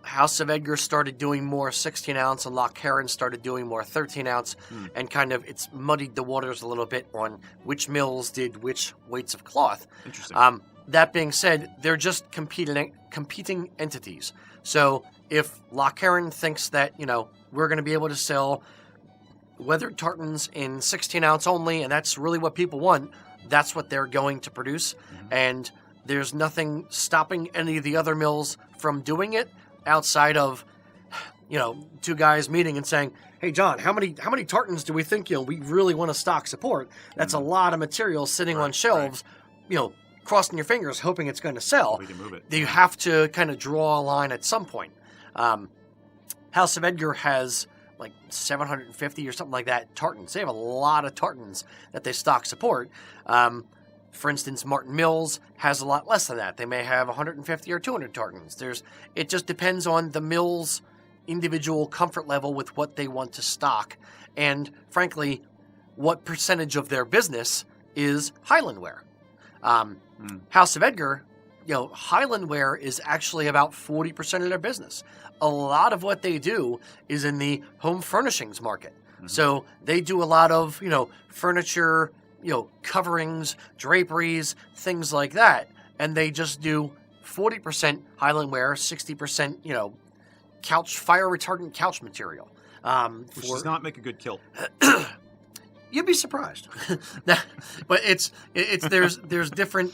House of Edgar started doing more 16 ounce, and Loch Heron started doing more 13 ounce, and kind of it's muddied the waters a little bit on which mills did which weights of cloth. Interesting. That being said, they're just competing entities. So if Loch Heron thinks that we're going to be able to sell weathered tartans in 16 ounce only, and that's really what people want, that's what they're going to produce, and there's nothing stopping any of the other mills from doing it outside of, two guys meeting and saying, "Hey, John, how many tartans do we think we really want to stock support?" That's a lot of material sitting on shelves, crossing your fingers, hoping it's going to sell. We can move it. You have to kind of draw a line at some point. House of Edgar has like 750 or something like that tartans. They have a lot of tartans that they stock support. For instance, Martin Mills has a lot less than that. They may have 150 or 200 tartans. It just depends on the mill's individual comfort level with what they want to stock, and frankly, what percentage of their business is Highland wear. House of Edgar, Highland wear is actually about 40% of their business. A lot of what they do is in the home furnishings market. So they do a lot of, furniture, coverings, draperies, things like that. And they just do 40% Highland wear, 60%, fire retardant couch material. Which does not make a good kilt. You'd be surprised. But there's different,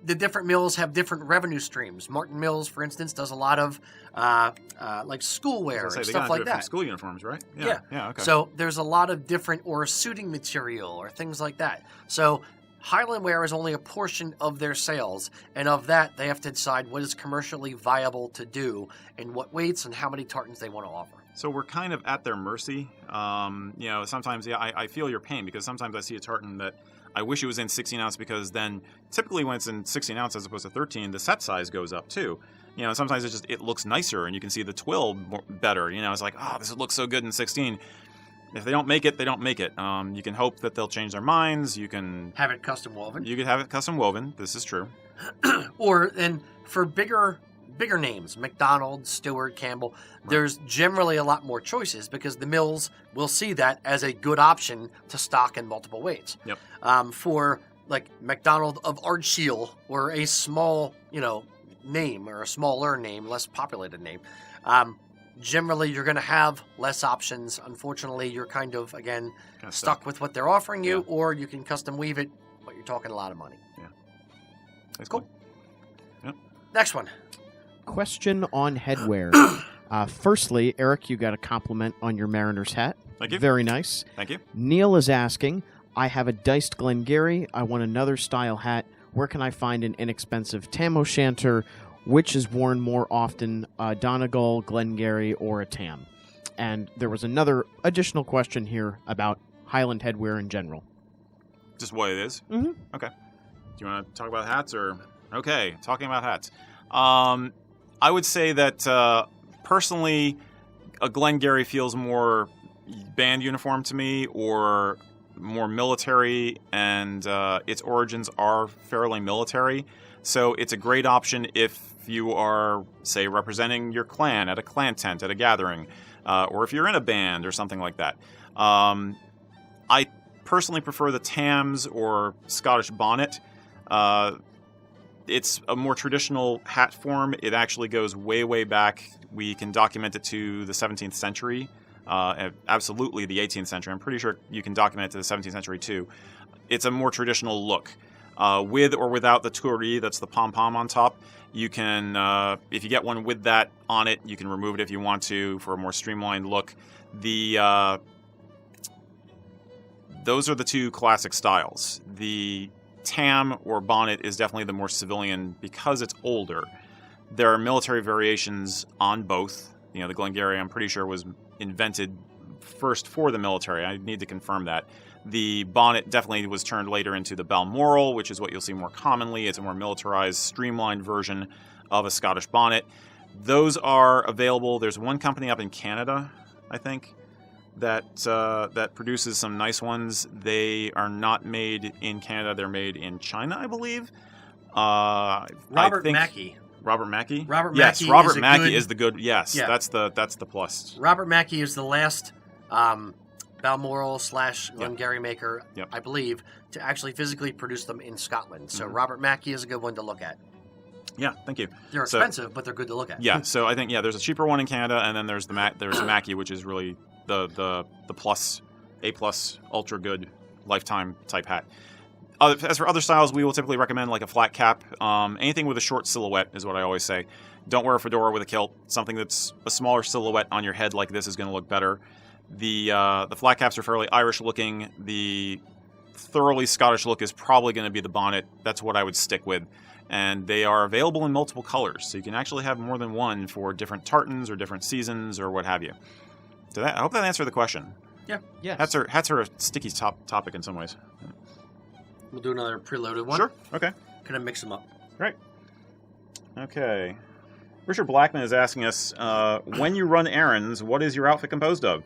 the different mills have different revenue streams. Martin Mills, for instance, does a lot of like schoolwear and stuff like that. School uniforms, right? Yeah. Okay. So there's a lot of different, or suiting material or things like that. So Highland wear is only a portion of their sales, and of that they have to decide what is commercially viable to do and what weights and how many tartans they want to offer. So we're kind of at their mercy. Sometimes, I feel your pain, because sometimes I see a tartan that I wish it was in 16 ounce, because then typically when it's in 16 ounce as opposed to 13, the set size goes up too. Sometimes it looks nicer and you can see the twill better. It's like, this looks so good in 16. If they don't make it, they don't make it. You can hope that they'll change their minds. You can have it custom woven. You could have it custom woven. This is true. And for bigger names, McDonald, Stewart, Campbell, there's generally a lot more choices, because the mills will see that as a good option to stock in multiple weights. Yep. For like McDonald of Ardshiel, or a small, name, or a smaller name, less populated name, generally you're going to have less options. Unfortunately, you're kind of, again, stuck with what they're offering you, or you can custom weave it, but you're talking a lot of money. Yeah. That's cool. Yep. Next one. Question on headwear. Firstly, Eric, you got a compliment on your Mariner's hat. Thank you. Very nice. Thank you. Neil is asking, I have a diced Glengarry. I want another style hat. Where can I find an inexpensive tam o'shanter? Which is worn more often, Donegal, Glengarry, or a tam? And there was another additional question here about Highland headwear in general. Just what it is? Mm-hmm. Okay. Do you want to talk about hats, or? Okay, talking about hats. I would say that personally, a Glengarry feels more band uniform to me, or more military, and its origins are fairly military. So it's a great option if you are, say, representing your clan at a clan tent at a gathering, or if you're in a band or something like that. I personally prefer the tams or Scottish bonnet. It's a more traditional hat form. It actually goes way, way back. We can document it to the 17th century, absolutely the 18th century. I'm pretty sure you can document it to the 17th century too. It's a more traditional look. With or without the touree, that's the pom-pom on top. You can, if you get one with that on it, you can remove it if you want to for a more streamlined look. Those are the two classic styles. The tam or bonnet is definitely the more civilian because it's older. There are military variations on both. The Glengarry, I'm pretty sure, was invented first for the military. I need to confirm that. The bonnet definitely was turned later into the Balmoral, which is what you'll see more commonly. It's a more militarized, streamlined version of a Scottish bonnet. Those are available. There's one company up in Canada, I think, that produces some nice ones. They are not made in Canada. They're made in China, I believe. Robert Mackey Robert Mackey? Robert yes, Mackey Robert is a Mackey good- is the good. Yes, Yeah. that's the plus. Robert Mackey is the last Balmoral / Glengarry maker, Yep. I believe, to actually physically produce them in Scotland. So Mhm. Robert Mackey is a good one to look at. Yeah, thank you. They're So- expensive, but they're good to look at. Yeah, so I think there's a cheaper one in Canada, and then there's there's Mackey, which is really the plus A+ ultra good lifetime type hat. As for other styles, we will typically recommend like a flat cap. Anything with a short silhouette is what I always say. Don't wear a fedora with a kilt. Something that's a smaller silhouette on your head like this is going to look better. The flat caps are fairly Irish looking. The thoroughly Scottish look is probably going to be the bonnet. That's what I would stick with. And they are available in multiple colors, so you can actually have more than one for different tartans or different seasons or what have you. So I hope that answered the question. Yeah. Yes. Hats are a sticky topic in some ways. We'll do another preloaded one. Sure. Okay. Kind of mix them up. Right. Okay. Richard Blackman is asking us, when you run errands, what is your outfit composed of?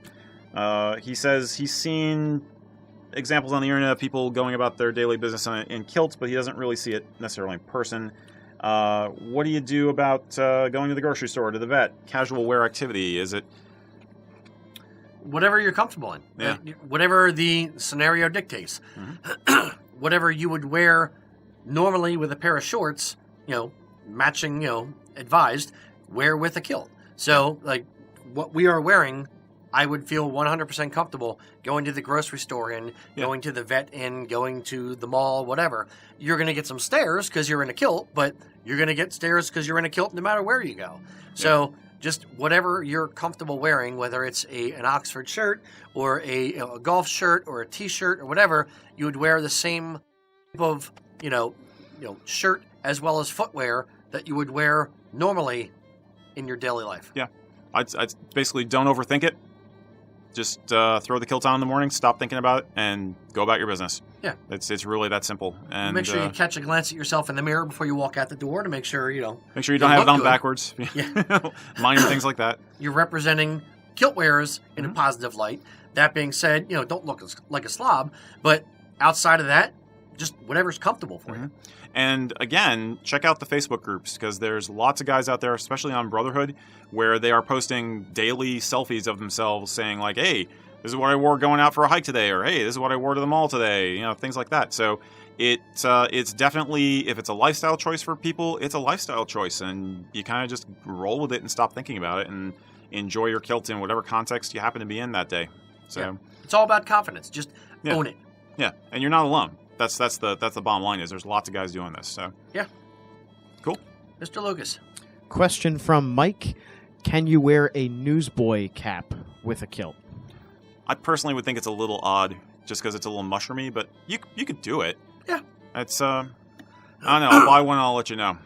He says he's seen examples on the internet of people going about their daily business in kilts, but he doesn't really see it necessarily in person. What do you do about going to the grocery store, to the vet, casual wear activity? Is it... Whatever you're comfortable in. Yeah. Whatever the scenario dictates. Whatever you would wear normally with a pair of shorts, matching, advised, wear with a kilt. So, like, what we are wearing, I would feel 100% comfortable going to the grocery store in, going to the vet in, going to the mall, whatever. You're going to get some stares because you're in a kilt, but you're going to get stares because you're in a kilt no matter where you go. So just whatever you're comfortable wearing, whether it's an Oxford shirt or a golf shirt or a T-shirt or whatever, you would wear the same type of, shirt as well as footwear that you would wear normally in your daily life. Yeah. I'd basically don't overthink it. Just throw the kilt on in the morning, stop thinking about it, and go about your business. Yeah. It's really that simple. And make sure you catch a glance at yourself in the mirror before you walk out the door to make sure, Make sure you don't have it on good. backwards. Yeah. Minor things like that. You're representing kilt wearers in a positive light. That being said, don't look like a slob, but outside of that, just whatever's comfortable for you. And again, check out the Facebook groups because there's lots of guys out there, especially on Brotherhood, where they are posting daily selfies of themselves saying like, hey, this is what I wore going out for a hike today, or hey, this is what I wore to the mall today, things like that. So it's definitely, if it's a lifestyle choice for people, it's a lifestyle choice, and you kind of just roll with it and stop thinking about it and enjoy your kilt in whatever context you happen to be in that day. So it's all about confidence. Just own it. Yeah, and you're not alone. That's the bottom line. Is there's lots of guys doing this. So yeah, cool. Mr. Lucas. Question from Mike: can you wear a newsboy cap with a kilt? I personally would think it's a little odd, just because it's a little mushroomy. But you could do it. Yeah. It's I don't know. I'll buy one. I'll let you know.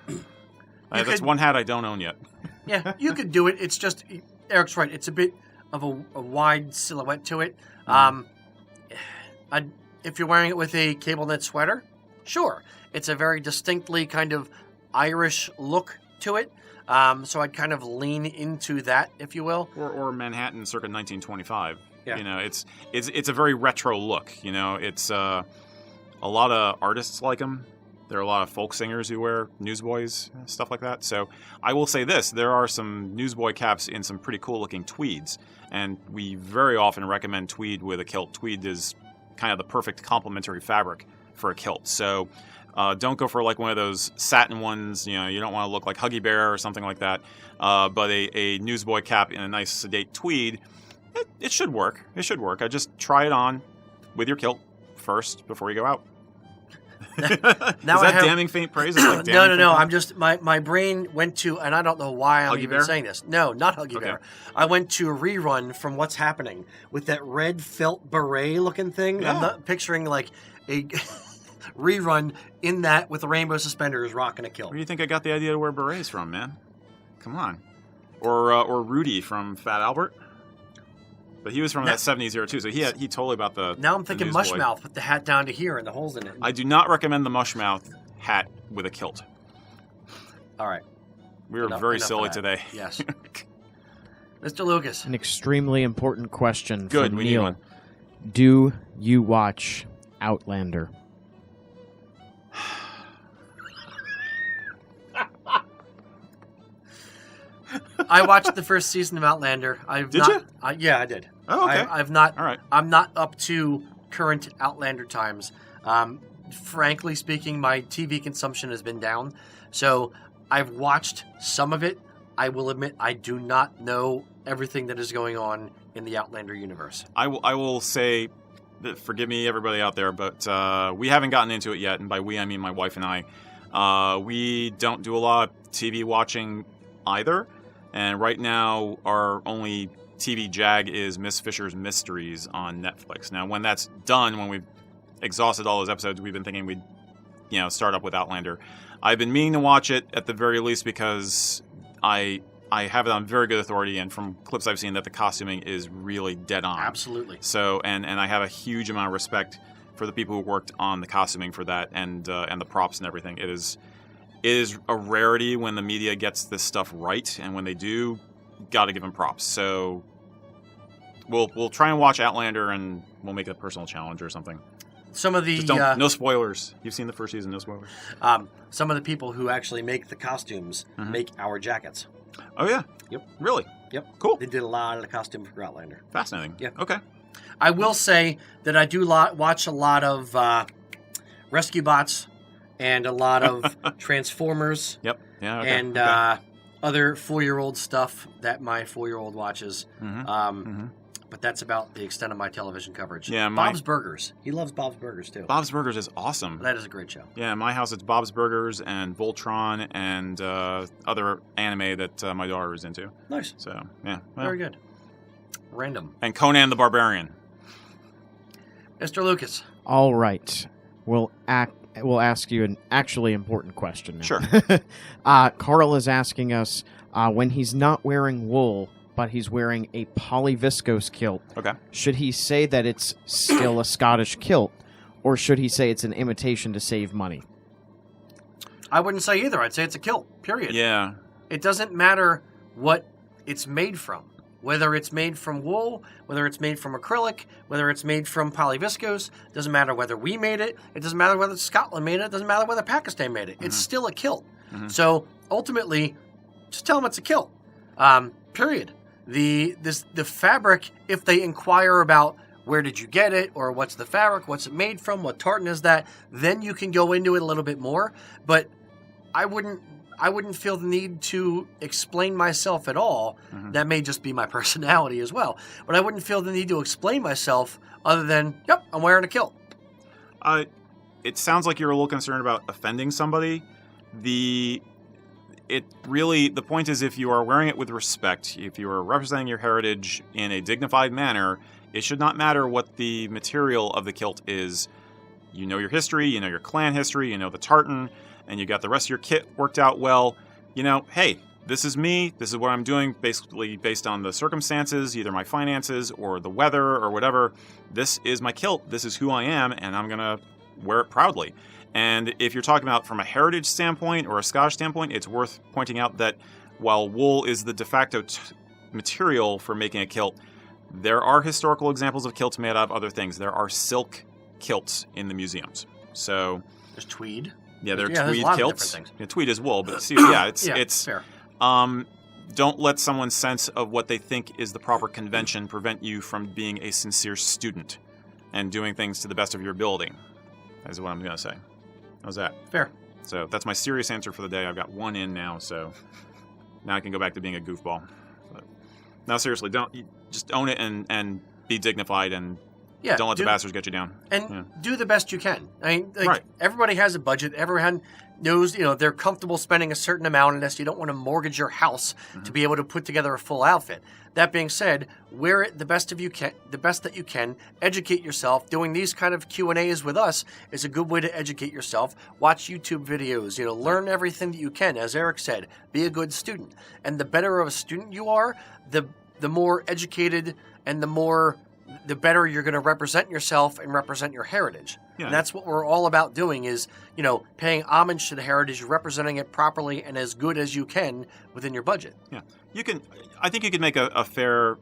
That's one hat I don't own yet. Yeah, you could do it. It's just Eric's right. It's a bit of a wide silhouette to it. If you're wearing it with a cable knit sweater, sure. It's a very distinctly kind of Irish look to it. So I'd kind of lean into that, if you will. Or Manhattan circa 1925. Yeah. It's a very retro look. It's a lot of artists like them. There are a lot of folk singers who wear newsboys, stuff like that. So I will say this, there are some newsboy caps in some pretty cool looking tweeds. And we very often recommend tweed with a kilt. Tweed is kind of the perfect complementary fabric for a kilt. So don't go for like one of those satin ones. You don't want to look like Huggy Bear or something like that. But a newsboy cap in a nice sedate tweed, it should work. It should work. I just try it on with your kilt first before you go out. Now is that damning faint praise? Like No. I'm just my brain went to, and I don't know why I'm even saying this. No, not Huggy Bear. I went to a rerun from What's Happening with that red felt beret looking thing. Yeah. I'm not picturing like a rerun in that with the rainbow suspenders rocking a kilt. Where do you think I got the idea to wear berets from, man? Come on. Or Rudy from Fat Albert. But he was from that 70s era too, so he totally about the. Now I'm thinking Mushmouth with the hat down to here and the holes in it. I do not recommend the Mushmouth hat with a kilt. All right. We were very silly today. Yes. Mr. Lucas. An extremely important question Good, from we need Neil. one. Do you watch Outlander? I watched the first season of Outlander. Did you? Yeah, I did. Oh, okay. I've not. All right. I'm not up to current Outlander times. Frankly speaking, my TV consumption has been down. So I've watched some of it. I will admit I do not know everything that is going on in the Outlander universe. I will say, that, forgive me, everybody out there, but we haven't gotten into it yet, and by we I mean my wife and I. We don't do a lot of TV watching either, and right now our only TV jag is Miss Fisher's Mysteries on Netflix. Now, when that's done, when we've exhausted all those episodes, we've been thinking we'd, start up with Outlander. I've been meaning to watch it at the very least because I have it on very good authority, and from clips I've seen, that the costuming is really dead on. Absolutely. So, and I have a huge amount of respect for the people who worked on the costuming for that, and the props and everything. It is a rarity when the media gets this stuff right, and when they do, got to give them props. So, we'll try and watch Outlander, and we'll make it a personal challenge or something. Some of the Just don't, no spoilers. You've seen the first season, no spoilers. Some of the people who actually make the costumes make our jackets. Oh yeah. Yep. Really? Yep. Cool. They did a lot of the costume for Outlander. Fascinating. Yeah. Okay. I will say that I do watch a lot of Rescue Bots and a lot of Transformers. Yep. Yeah. Okay. And other 4-year-old stuff that my 4-year-old watches. But that's about the extent of my television coverage. Yeah, Bob's Burgers. He loves Bob's Burgers, too. Bob's Burgers is awesome. That is a great show. Yeah, in my house it's Bob's Burgers and Voltron and other anime that my daughter is into. Nice. So, yeah. Well. Very good. Random. And Conan the Barbarian. Mr. Lucas. All right. We'll ask you an actually important question now. Sure. Carl is asking us, when he's not wearing wool, but he's wearing a polyviscose kilt, Okay. should he say that it's still a Scottish kilt, or should he say it's an imitation to save money? I wouldn't say either. I'd say it's a kilt, period. Yeah. It doesn't matter what it's made from. Whether it's made from wool, whether it's made from acrylic, whether it's made from polyviscose, doesn't matter whether we made it. It doesn't matter whether Scotland made it. It doesn't matter whether Pakistan made it. It's still a kilt. So ultimately, just tell them it's a kilt. Period. The fabric, if they inquire about where did you get it, or what's the fabric, what's it made from, what tartan is that, then you can go into it a little bit more. But I wouldn't feel the need to explain myself at all. That may just be my personality as well. But I wouldn't feel the need to explain myself other than, yep, I'm wearing a kilt. It sounds like you're a little concerned about offending somebody. The point is, if you are wearing it with respect, if you are representing your heritage in a dignified manner, it should not matter what the material of the kilt is. You know your history, you know your clan history, you know the tartan, and you got the rest of your kit worked out well. Hey, this is me, this is what I'm doing, basically based on the circumstances, either my finances or the weather or whatever. This is my kilt, this is who I am, and I'm going to wear it proudly. And if you're talking about from a heritage standpoint or a Scottish standpoint, it's worth pointing out that while wool is the de facto material for making a kilt, there are historical examples of kilts made out of other things. There are silk kilts in the museums. So there's tweed. Yeah, there are there's tweed a lot kilts. Of different things. Yeah, tweed is wool, but it's fair. Don't let someone's sense of what they think is the proper convention prevent you from being a sincere student and doing things to the best of your ability. Is what I'm going to say. How's that? Fair. So that's my serious answer for the day. I've got one in now, so now I can go back to being a goofball. But now, seriously, just own it and be dignified, and don't let the bastards get you down. And do the best you can. I mean, right. Everybody has a budget. Everyone knows, they're comfortable spending a certain amount on this. You don't want to mortgage your house to be able to put together a full outfit. That being said, wear it the best that you can. Educate yourself. Doing these kind of Q&As with us is a good way to educate yourself. Watch YouTube videos. Learn everything that you can. As Erik said, be a good student. And the better of a student you are, the more educated and the better you're going to represent yourself and represent your heritage. Yeah. And that's what we're all about doing is, paying homage to the heritage, representing it properly and as good as you can within your budget. Yeah. I think you can make a fair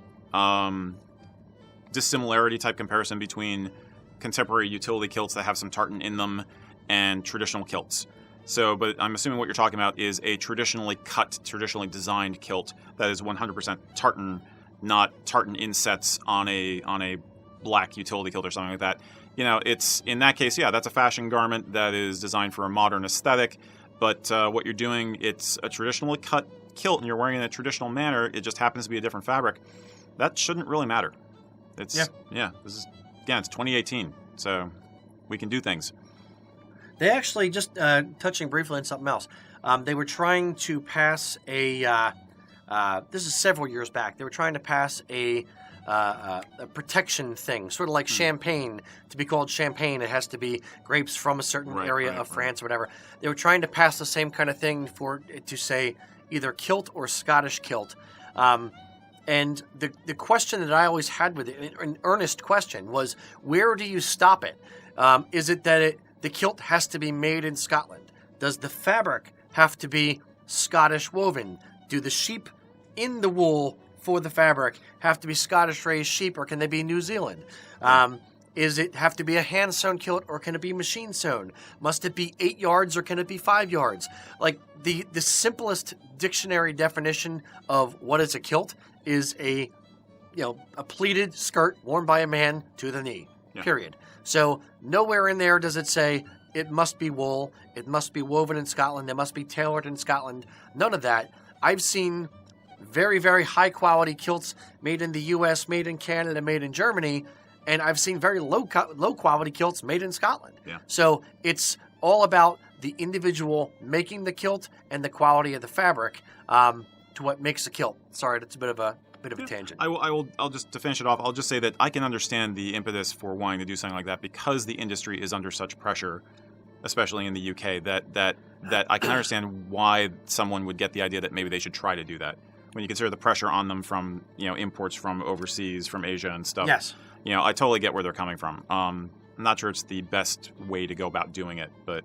dissimilarity type comparison between contemporary utility kilts that have some tartan in them and traditional kilts. So, but I'm assuming what you're talking about is a traditionally cut, traditionally designed kilt that is 100% tartan, not tartan insets on a black utility kilt or something like that. It's in that case, yeah, that's a fashion garment that is designed for a modern aesthetic. But what you're doing, it's a traditionally cut kilt, and you're wearing it in a traditional manner. It just happens to be a different fabric. That shouldn't really matter. This is it's 2018, so we can do things. They actually, just touching briefly on something else, they were trying to pass this is several years back, they were trying to pass a protection thing, sort of like champagne. To be called champagne, it has to be grapes from a certain area of France or whatever. They were trying to pass the same kind of thing to say either kilt or Scottish kilt. And the question that I always had with it, an earnest question, was where do you stop it? Is it that the kilt has to be made in Scotland? Does the fabric have to be Scottish woven? Do the sheep in the wool for the fabric have to be Scottish raised sheep, or can they be New Zealand? Is it have to be a hand sewn kilt, or can it be machine sewn? Must it be 8 yards, or can it be 5 yards? Like the simplest dictionary definition of what is a kilt is a pleated skirt worn by a man to the knee. Yeah. Period. So nowhere in there does it say it must be wool, it must be woven in Scotland, it must be tailored in Scotland. None of that. I've seen very, very high quality kilts made in the U.S., made in Canada, made in Germany, and I've seen very low quality kilts made in Scotland. Yeah. So it's all about the individual making the kilt and the quality of the fabric to what makes a kilt. Sorry, that's a bit of a tangent. I'll just, to finish it off, I'll just say that I can understand the impetus for wanting to do something like that because the industry is under such pressure, especially in the UK, that I can understand why someone would get the idea that maybe they should try to do that. When you consider the pressure on them from imports from overseas, from Asia and stuff. Yes. I totally get where they're coming from. I'm not sure it's the best way to go about doing it, but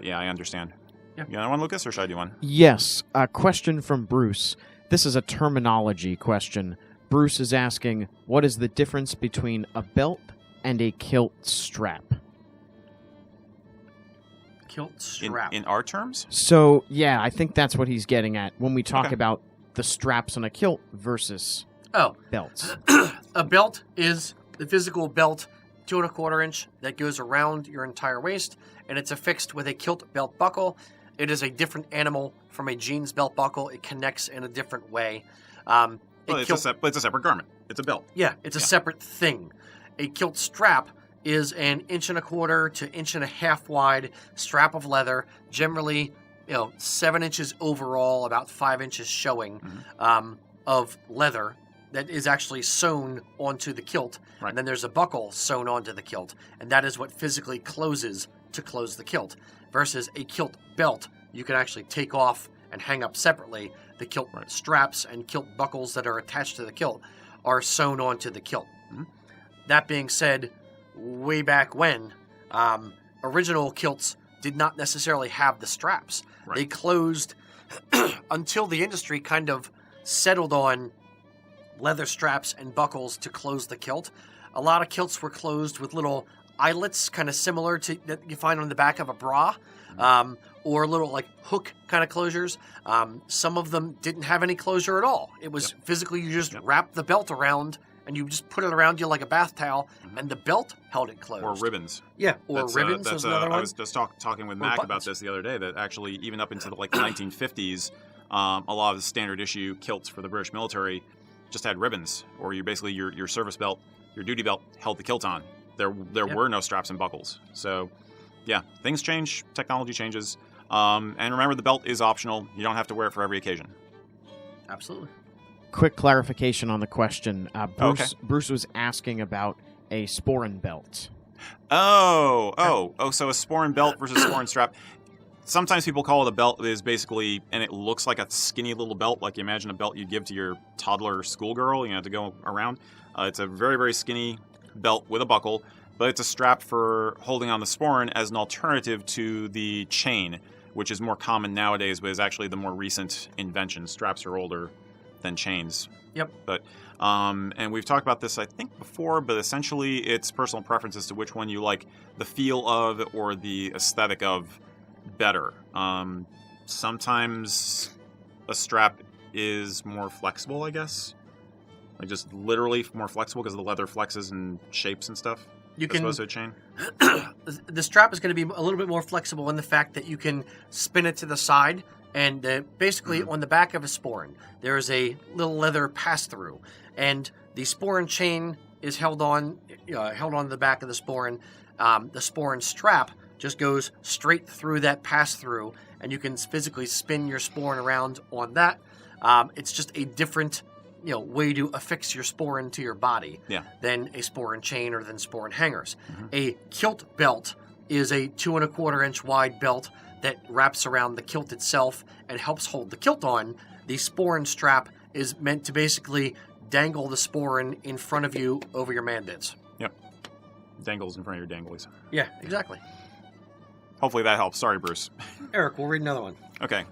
yeah, I understand. Yeah. You want one, Lucas, or should I do one? Yes. A question from Bruce. This is a terminology question. Bruce is asking, what is the difference between a belt and a kilt strap? Kilt strap. In our terms? So, yeah, I think that's what he's getting at when we talk about the straps on a kilt versus belts. A belt is the physical belt, 2 1/4 inch, that goes around your entire waist, and it's affixed with a kilt belt buckle. It is a different animal from a jeans belt buckle. It connects in a different way. It's a separate garment. It's a belt. Yeah, it's a separate thing. A kilt strap is an 1 1/4 to 1.5 inches wide strap of leather, generally 7 inches overall, about 5 inches showing of leather that is actually sewn onto the kilt. Right. And then there's a buckle sewn onto the kilt, and that is what physically closes to close the kilt. Versus a kilt belt, you can actually take off and hang up separately. The kilt straps and kilt buckles that are attached to the kilt are sewn onto the kilt. Mm-hmm. That being said, way back when, original kilts did not necessarily have the straps. Right. They closed until the industry kind of settled on leather straps and buckles to close the kilt. A lot of kilts were closed with little eyelets, kind of similar to that you find on the back of a bra, or little like hook kind of closures. Some of them didn't have any closure at all. It was physically you just wrap the belt around and you just put it around you like a bath towel, and the belt held it closed. Or ribbons. Yeah, or ribbons is another one. I was just talking with Mac about this the other day, that actually even up into the 1950s, a lot of the standard issue kilts for the British military just had ribbons, or your service belt, your duty belt held the kilt on. There were no straps and buckles. So, yeah, things change, technology changes, and remember the belt is optional. You don't have to wear it for every occasion. Absolutely. Quick clarification on the question. Bruce was asking about a Sporran belt. So a Sporran belt versus Sporran strap. Sometimes people call it a belt. It is basically, and it looks like a skinny little belt, like you imagine a belt you'd give to your toddler or schoolgirl, to go around. It's a very, very skinny belt with a buckle, but it's a strap for holding on the sporran as an alternative to the chain, which is more common nowadays, but is actually the more recent invention. Straps are older than chains. Yep. But and we've talked about this, I think, before, but essentially it's personal preference as to which one you like the feel of or the aesthetic of. better. Sometimes a strap is more flexible, I guess. Like just literally more flexible because the leather flexes and shapes and stuff. You as can opposed to a chain. The strap is going to be a little bit more flexible in the fact that you can spin it to the side, and basically on the back of a sporran there is a little leather pass through, and the sporran chain is held on to the back of the sporran. The sporran strap just goes straight through that pass through, and you can physically spin your sporran around on that. It's just a different way to affix your sporran to your body than a sporran chain or than sporran hangers. A kilt belt is a 2 1/4 inch wide belt that wraps around the kilt itself and helps hold the kilt on. The sporran strap is meant to basically dangle the sporran in front of you over your mandits. Yep. Dangles in front of your danglies. Yeah, exactly. Hopefully that helps. Sorry, Bruce. Eric, we'll read another one. Okay.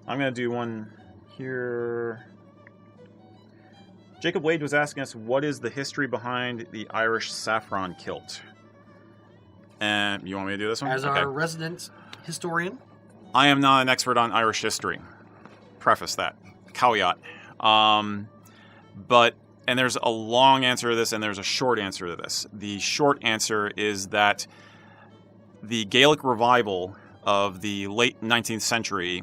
I'm going to do one here. Jacob Wade was asking us, what is the history behind the Irish saffron kilt? And you want me to do this one? As our resident historian? I am not an expert on Irish history. Preface that. Caveat. And there's a long answer to this and there's a short answer to this. The short answer is that the Gaelic revival of the late 19th century,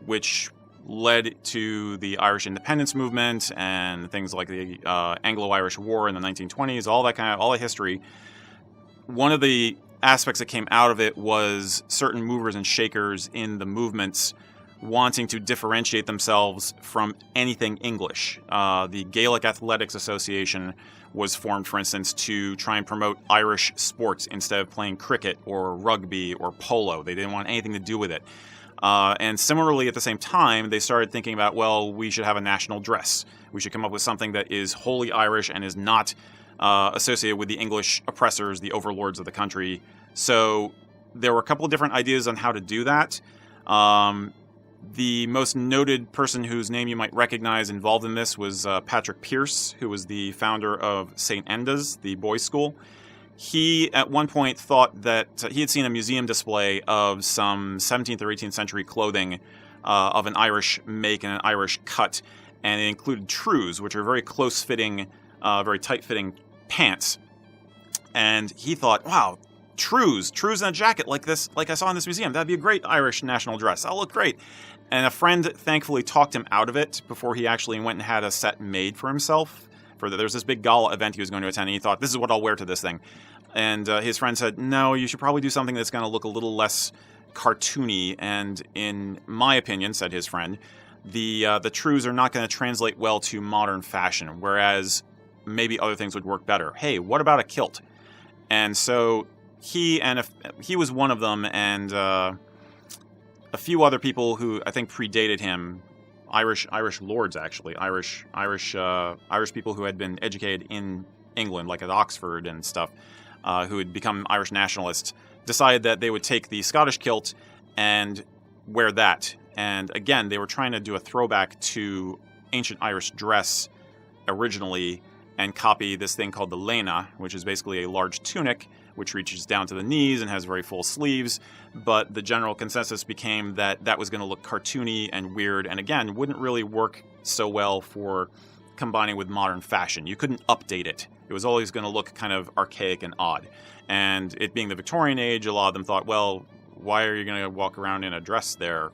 which led to the Irish independence movement and things like the Anglo-Irish War in the 1920s, all that history. One of the aspects that came out of it was certain movers and shakers in the movements wanting to differentiate themselves from anything English. The Gaelic Athletics Association was formed, for instance, to try and promote Irish sports instead of playing cricket or rugby or polo. They didn't want anything to do with it. And similarly, at the same time, they started thinking about, well, we should have a national dress. We should come up with something that is wholly Irish and is not associated with the English oppressors, the overlords of the country. So there were a couple of different ideas on how to do that. The most noted person whose name you might recognize involved in this was Patrick Pearse, who was the founder of St. Enda's, the boys' school. He, at one point, thought that he had seen a museum display of some 17th or 18th century clothing of an Irish make and an Irish cut, and it included trews, which are very close-fitting, very tight-fitting pants. And he thought, wow, trews in a jacket like this, like I saw in this museum, that'd be a great Irish national dress. That'll look great. And a friend thankfully talked him out of it before he actually went and had a set made for himself. There's this big gala event he was going to attend, and he thought, this is what I'll wear to this thing. And his friend said, no, you should probably do something that's going to look a little less cartoony. And in my opinion, said his friend, the trews are not going to translate well to modern fashion, whereas maybe other things would work better. Hey, what about a kilt? And so he was one of them, and a few other people who I think predated him, Irish lords actually, Irish people who had been educated in England, like at Oxford and stuff, who had become Irish nationalists, decided that they would take the Scottish kilt and wear that. And again, they were trying to do a throwback to ancient Irish dress originally and copy this thing called the lena, which is basically a large tunic which reaches down to the knees and has very full sleeves. But the general consensus became that that was going to look cartoony and weird, and again, wouldn't really work so well for combining with modern fashion. You couldn't update it. It was always going to look kind of archaic and odd. And it being the Victorian age, a lot of them thought, well, why are you going to walk around in a dress there?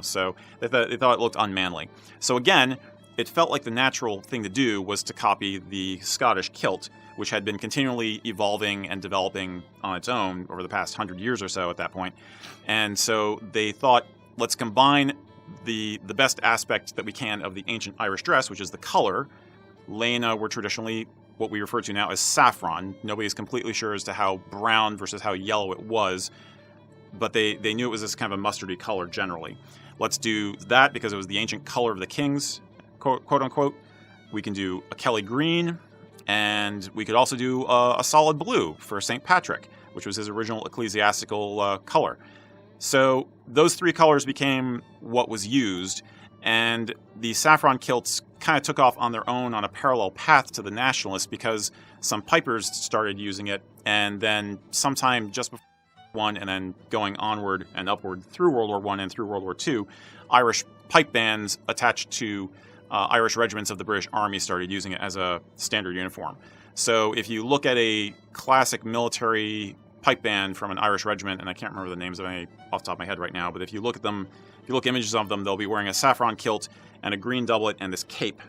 So they thought it looked unmanly. So again, it felt like the natural thing to do was to copy the Scottish kilt, which had been continually evolving and developing on its own over the past 100 years or so at that point. And so they thought, let's combine the best aspect that we can of the ancient Irish dress, which is the color. Lena were traditionally what we refer to now as saffron. Nobody's completely sure as to how brown versus how yellow it was, but they knew it was this kind of a mustardy color generally. Let's do that because it was the ancient color of the kings, quote unquote. We can do a Kelly green, and we could also do a solid blue for St. Patrick, which was his original ecclesiastical color. So those three colors became what was used, and the saffron kilts kind of took off on their own on a parallel path to the nationalists because some pipers started using it, and then sometime just I and then going onward and upward through World War I and through World War II, Irish pipe bands attached to Irish regiments of the British Army started using it as a standard uniform. So if you look at a classic military pipe band from an Irish regiment, and I can't remember the names of any off the top of my head right now, but if you look at them, if you look images of them, they'll be wearing a saffron kilt and a green doublet and this cape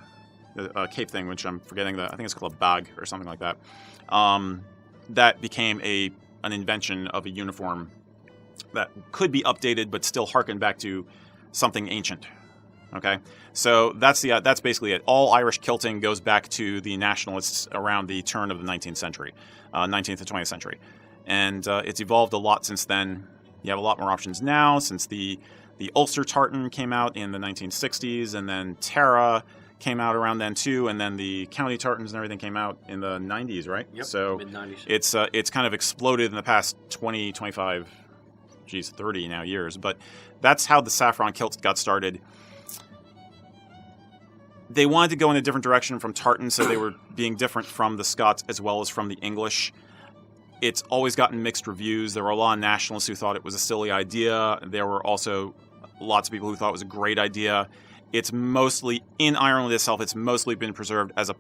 thing, which I'm forgetting, I think it's called a bag or something like that. That became an invention of a uniform that could be updated but still harken back to something ancient. Okay, so that's basically it. All Irish kilting goes back to the nationalists around the turn of the 19th century, 19th to 20th century, and it's evolved a lot since then. You have a lot more options now since the Ulster tartan came out in the 1960s, and then Tara came out around then too, and then the county tartans and everything came out in the 90s, right? Yep, so mid-90s. It's kind of exploded in the past 20, 25, 30 now years, but that's how the saffron kilt got started. They wanted to go in a different direction from tartan, so they were being different from the Scots as well as from the English. It's always gotten mixed reviews. There were a lot of nationalists who thought it was a silly idea. There were also lots of people who thought it was a great idea. It's mostly, in Ireland itself, it's mostly been preserved as a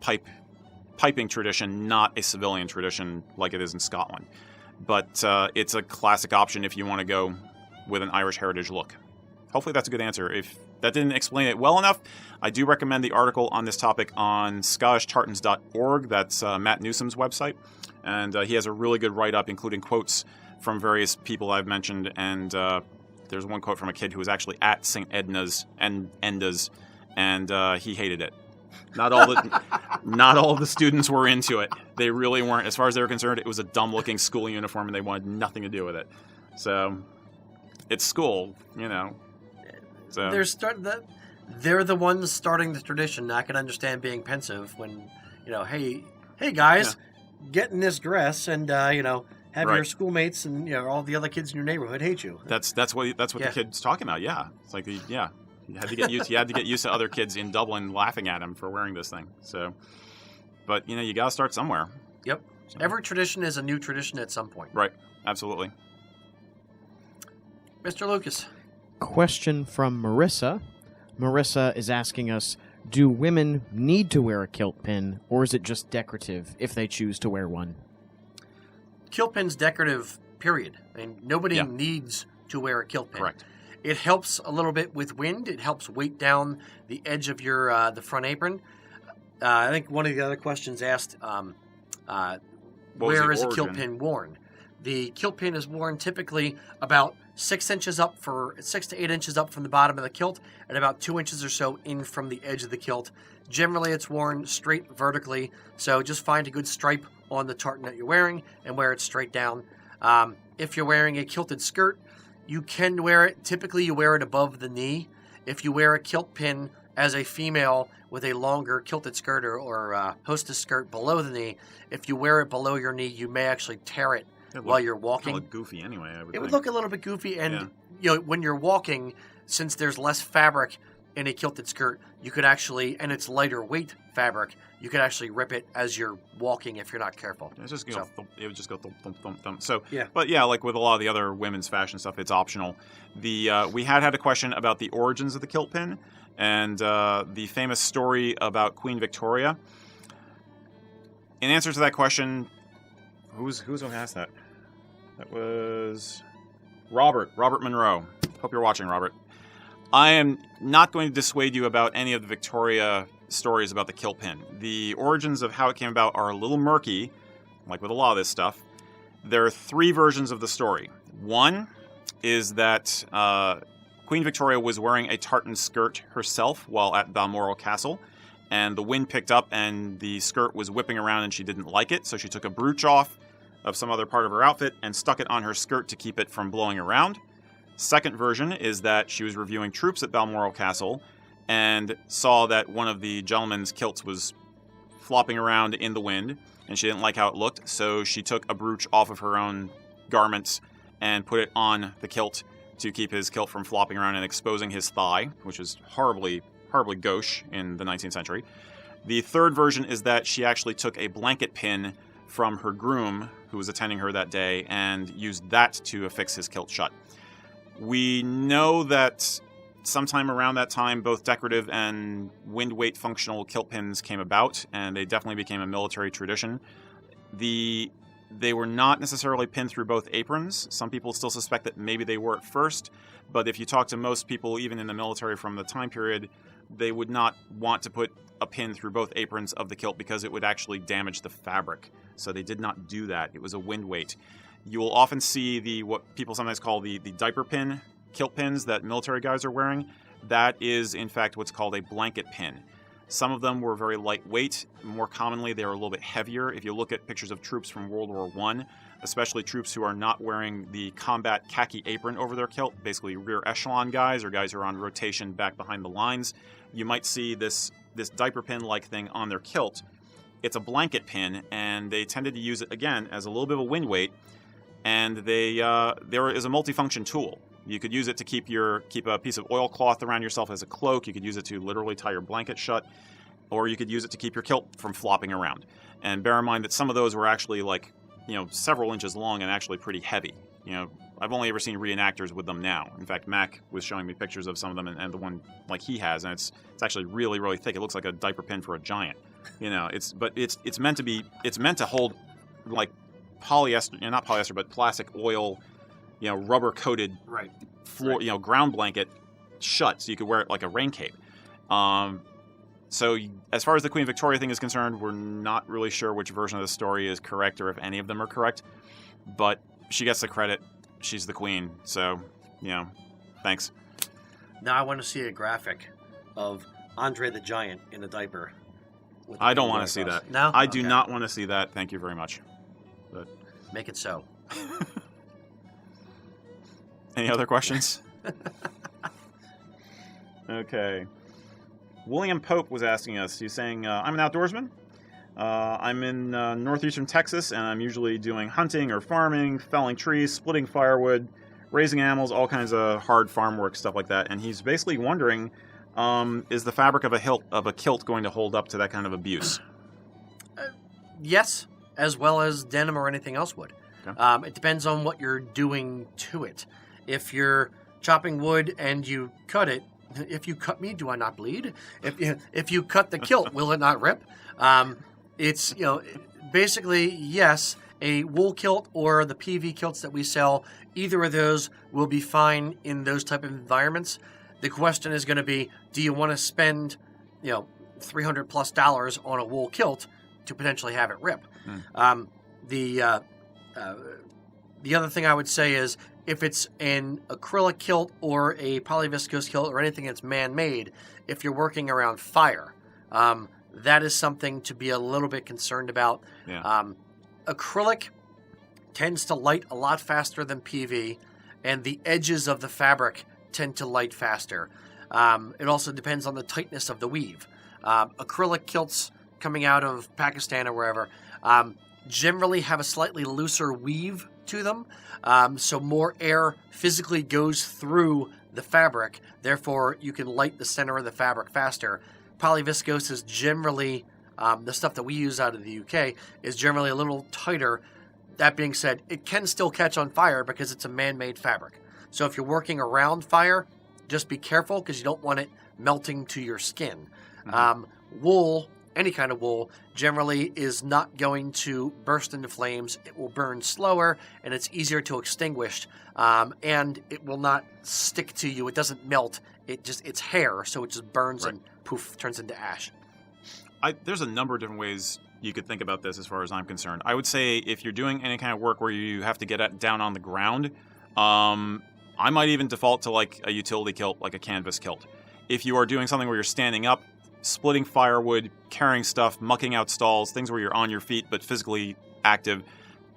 piping tradition, not a civilian tradition like it is in Scotland. But it's a classic option if you want to go with an Irish heritage look. Hopefully that's a good answer. If that didn't explain it well enough, I do recommend the article on this topic on scottishtartans.org. That's Matt Newsom's website. And he has a really good write-up, including quotes from various people I've mentioned. And there's one quote from a kid who was actually at St. Enda's, and he hated it. Not all of the students were into it. They really weren't. As far as they were concerned, it was a dumb-looking school uniform, and they wanted nothing to do with it. So it's school, you know. So They're the ones starting the tradition. I can understand being pensive when, hey guys, get in this dress and have your schoolmates and all the other kids in your neighborhood hate you. That's what the kid's talking about. Yeah, it's like you had to get used to other kids in Dublin laughing at him for wearing this thing. So, but you got to start somewhere. Yep. So. Every tradition is a new tradition at some point. Right. Absolutely. Mr. Lucas. Question from Marissa. Marissa is asking us, do women need to wear a kilt pin, or is it just decorative if they choose to wear one? Kilt pin's decorative, period. I mean, nobody needs to wear a kilt pin. Correct. It helps a little bit with wind. It helps weight down the edge of your the front apron. I think one of the other questions asked, where is a kilt pin worn? The kilt pin is worn typically about 6 to 8 inches up from the bottom of the kilt and about 2 inches or so in from the edge of the kilt. Generally, it's worn straight vertically, so just find a good stripe on the tartan that you're wearing and wear it straight down. If you're wearing a kilted skirt, you can wear it. Typically, you wear it above the knee. If you wear a kilt pin as a female with a longer kilted skirt or hostess skirt below the knee, if you wear it below your knee, you may actually tear it while you're walking. It would look goofy anyway. It would look a little bit goofy, and when you're walking, since there's less fabric in a kilted skirt, you could actually, and it's lighter weight fabric, you could actually rip it as you're walking if you're not careful. It would just go thump, thump, thump, thump. So, yeah. But yeah, like with a lot of the other women's fashion stuff, it's optional. We had a question about the origins of the kilt pin and the famous story about Queen Victoria. In answer to that question, who's going to ask that? That was Robert Monroe. Hope you're watching, Robert. I am not going to dissuade you about any of the Victoria stories about the kilt pin. The origins of how it came about are a little murky, like with a lot of this stuff. There are 3 versions of the story. One is that Queen Victoria was wearing a tartan skirt herself while at Balmoral Castle, and the wind picked up and the skirt was whipping around and she didn't like it, so she took a brooch off of some other part of her outfit and stuck it on her skirt to keep it from blowing around. Second version is that she was reviewing troops at Balmoral Castle and saw that one of the gentlemen's kilts was flopping around in the wind, and she didn't like how it looked, so she took a brooch off of her own garments and put it on the kilt to keep his kilt from flopping around and exposing his thigh, which is horribly gauche in the 19th century. The third version is that she actually took a blanket pin from her groom who was attending her that day and used that to affix his kilt shut. We know that sometime around that time, both decorative and wind weight functional kilt pins came about, and they definitely became a military tradition. They were not necessarily pinned through both aprons. Some people still suspect that maybe they were at first, but if you talk to most people, even in the military from the time period, they would not want to put a pin through both aprons of the kilt because it would actually damage the fabric. So they did not do that. It was a wind weight. You will often see what people sometimes call the diaper pin kilt pins that military guys are wearing. That is, in fact, what's called a blanket pin. Some of them were very lightweight. More commonly, they are a little bit heavier. If you look at pictures of troops from World War I, especially troops who are not wearing the combat khaki apron over their kilt, basically rear echelon guys or guys who are on rotation back behind the lines, you might see this diaper pin-like thing on their kilt. It's a blanket pin, and they tended to use it, again, as a little bit of a wind weight, and there is a multifunction tool. You could use it to keep a piece of oilcloth around yourself as a cloak. You could use it to literally tie your blanket shut, or you could use it to keep your kilt from flopping around. And bear in mind that some of those were actually several inches long and actually pretty heavy. I've only ever seen reenactors with them now. In fact, Mac was showing me pictures of some of them, and the one like he has, and it's actually really, really thick. It looks like a diaper pin for a giant. It's meant to hold like polyester, not polyester, but plastic oil, rubber coated floor, ground blanket shut, so you could wear it like a rain cape. So as far as the Queen Victoria thing is concerned, we're not really sure which version of the story is correct or if any of them are correct, but she gets the credit. She's the queen, so thanks. Now I want to see a graphic of Andre the Giant in a diaper. I don't want to see that. No? I do not want to see that. Thank you very much. But make it so. Any other questions? Okay. William Pope was asking us. He's saying, I'm an outdoorsman. I'm in northeastern Texas, and I'm usually doing hunting or farming, felling trees, splitting firewood, raising animals, all kinds of hard farm work, stuff like that. And he's basically wondering, is the fabric of a kilt going to hold up to that kind of abuse? Yes, as well as denim or anything else would. Okay. It depends on what you're doing to it. If you're chopping wood and you cut it, if you cut me, do I not bleed? If you cut the kilt, will it not rip? It's, basically, yes, a wool kilt or the PV kilts that we sell, either of those will be fine in those type of environments. The question is going to be, do you want to spend, $300+ on a wool kilt to potentially have it rip? The other thing I would say is, if it's an acrylic kilt or a polyviscose kilt or anything that's man-made, if you're working around fire, that is something to be a little bit concerned about. Yeah. Acrylic tends to light a lot faster than PV, and the edges of the fabric tend to light faster. It also depends on the tightness of the weave. Acrylic kilts coming out of Pakistan or wherever generally have a slightly looser weave to them, so more air physically goes through the fabric. Therefore, you can light the center of the fabric faster. Polyviscose is generally, the stuff that we use out of the UK, is generally a little tighter. That being said, it can still catch on fire because it's a man-made fabric. So if you're working around fire, just be careful because you don't want it melting to your skin. Mm-hmm. Wool, any kind of wool, generally is not going to burst into flames. It will burn slower, and it's easier to extinguish, and it will not stick to you. It doesn't melt. It's hair, so it just burns and poof, turns into ash. There's a number of different ways you could think about this as far as I'm concerned. I would say if you're doing any kind of work where you have to get down on the ground, I might even default to like a utility kilt, like a canvas kilt. If you are doing something where you're standing up, splitting firewood, carrying stuff, mucking out stalls, things where you're on your feet but physically active,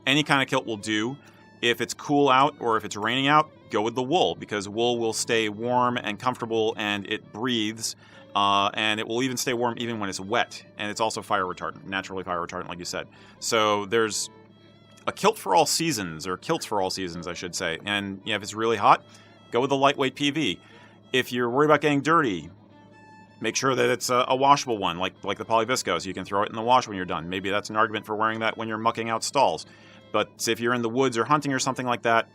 any kind of kilt will do. If it's cool out or if it's raining out, go with the wool, because wool will stay warm and comfortable, and it breathes, and it will even stay warm even when it's wet, and it's also fire retardant, naturally fire retardant, like you said. So there's a kilt for all seasons, or kilts for all seasons, I should say. And if it's really hot, go with the lightweight PV. If you're worried about getting dirty, make sure that it's a washable one, like the polyvisco, so you can throw it in the wash when you're done. Maybe that's an argument for wearing that when you're mucking out stalls. But if you're in the woods or hunting or something like that,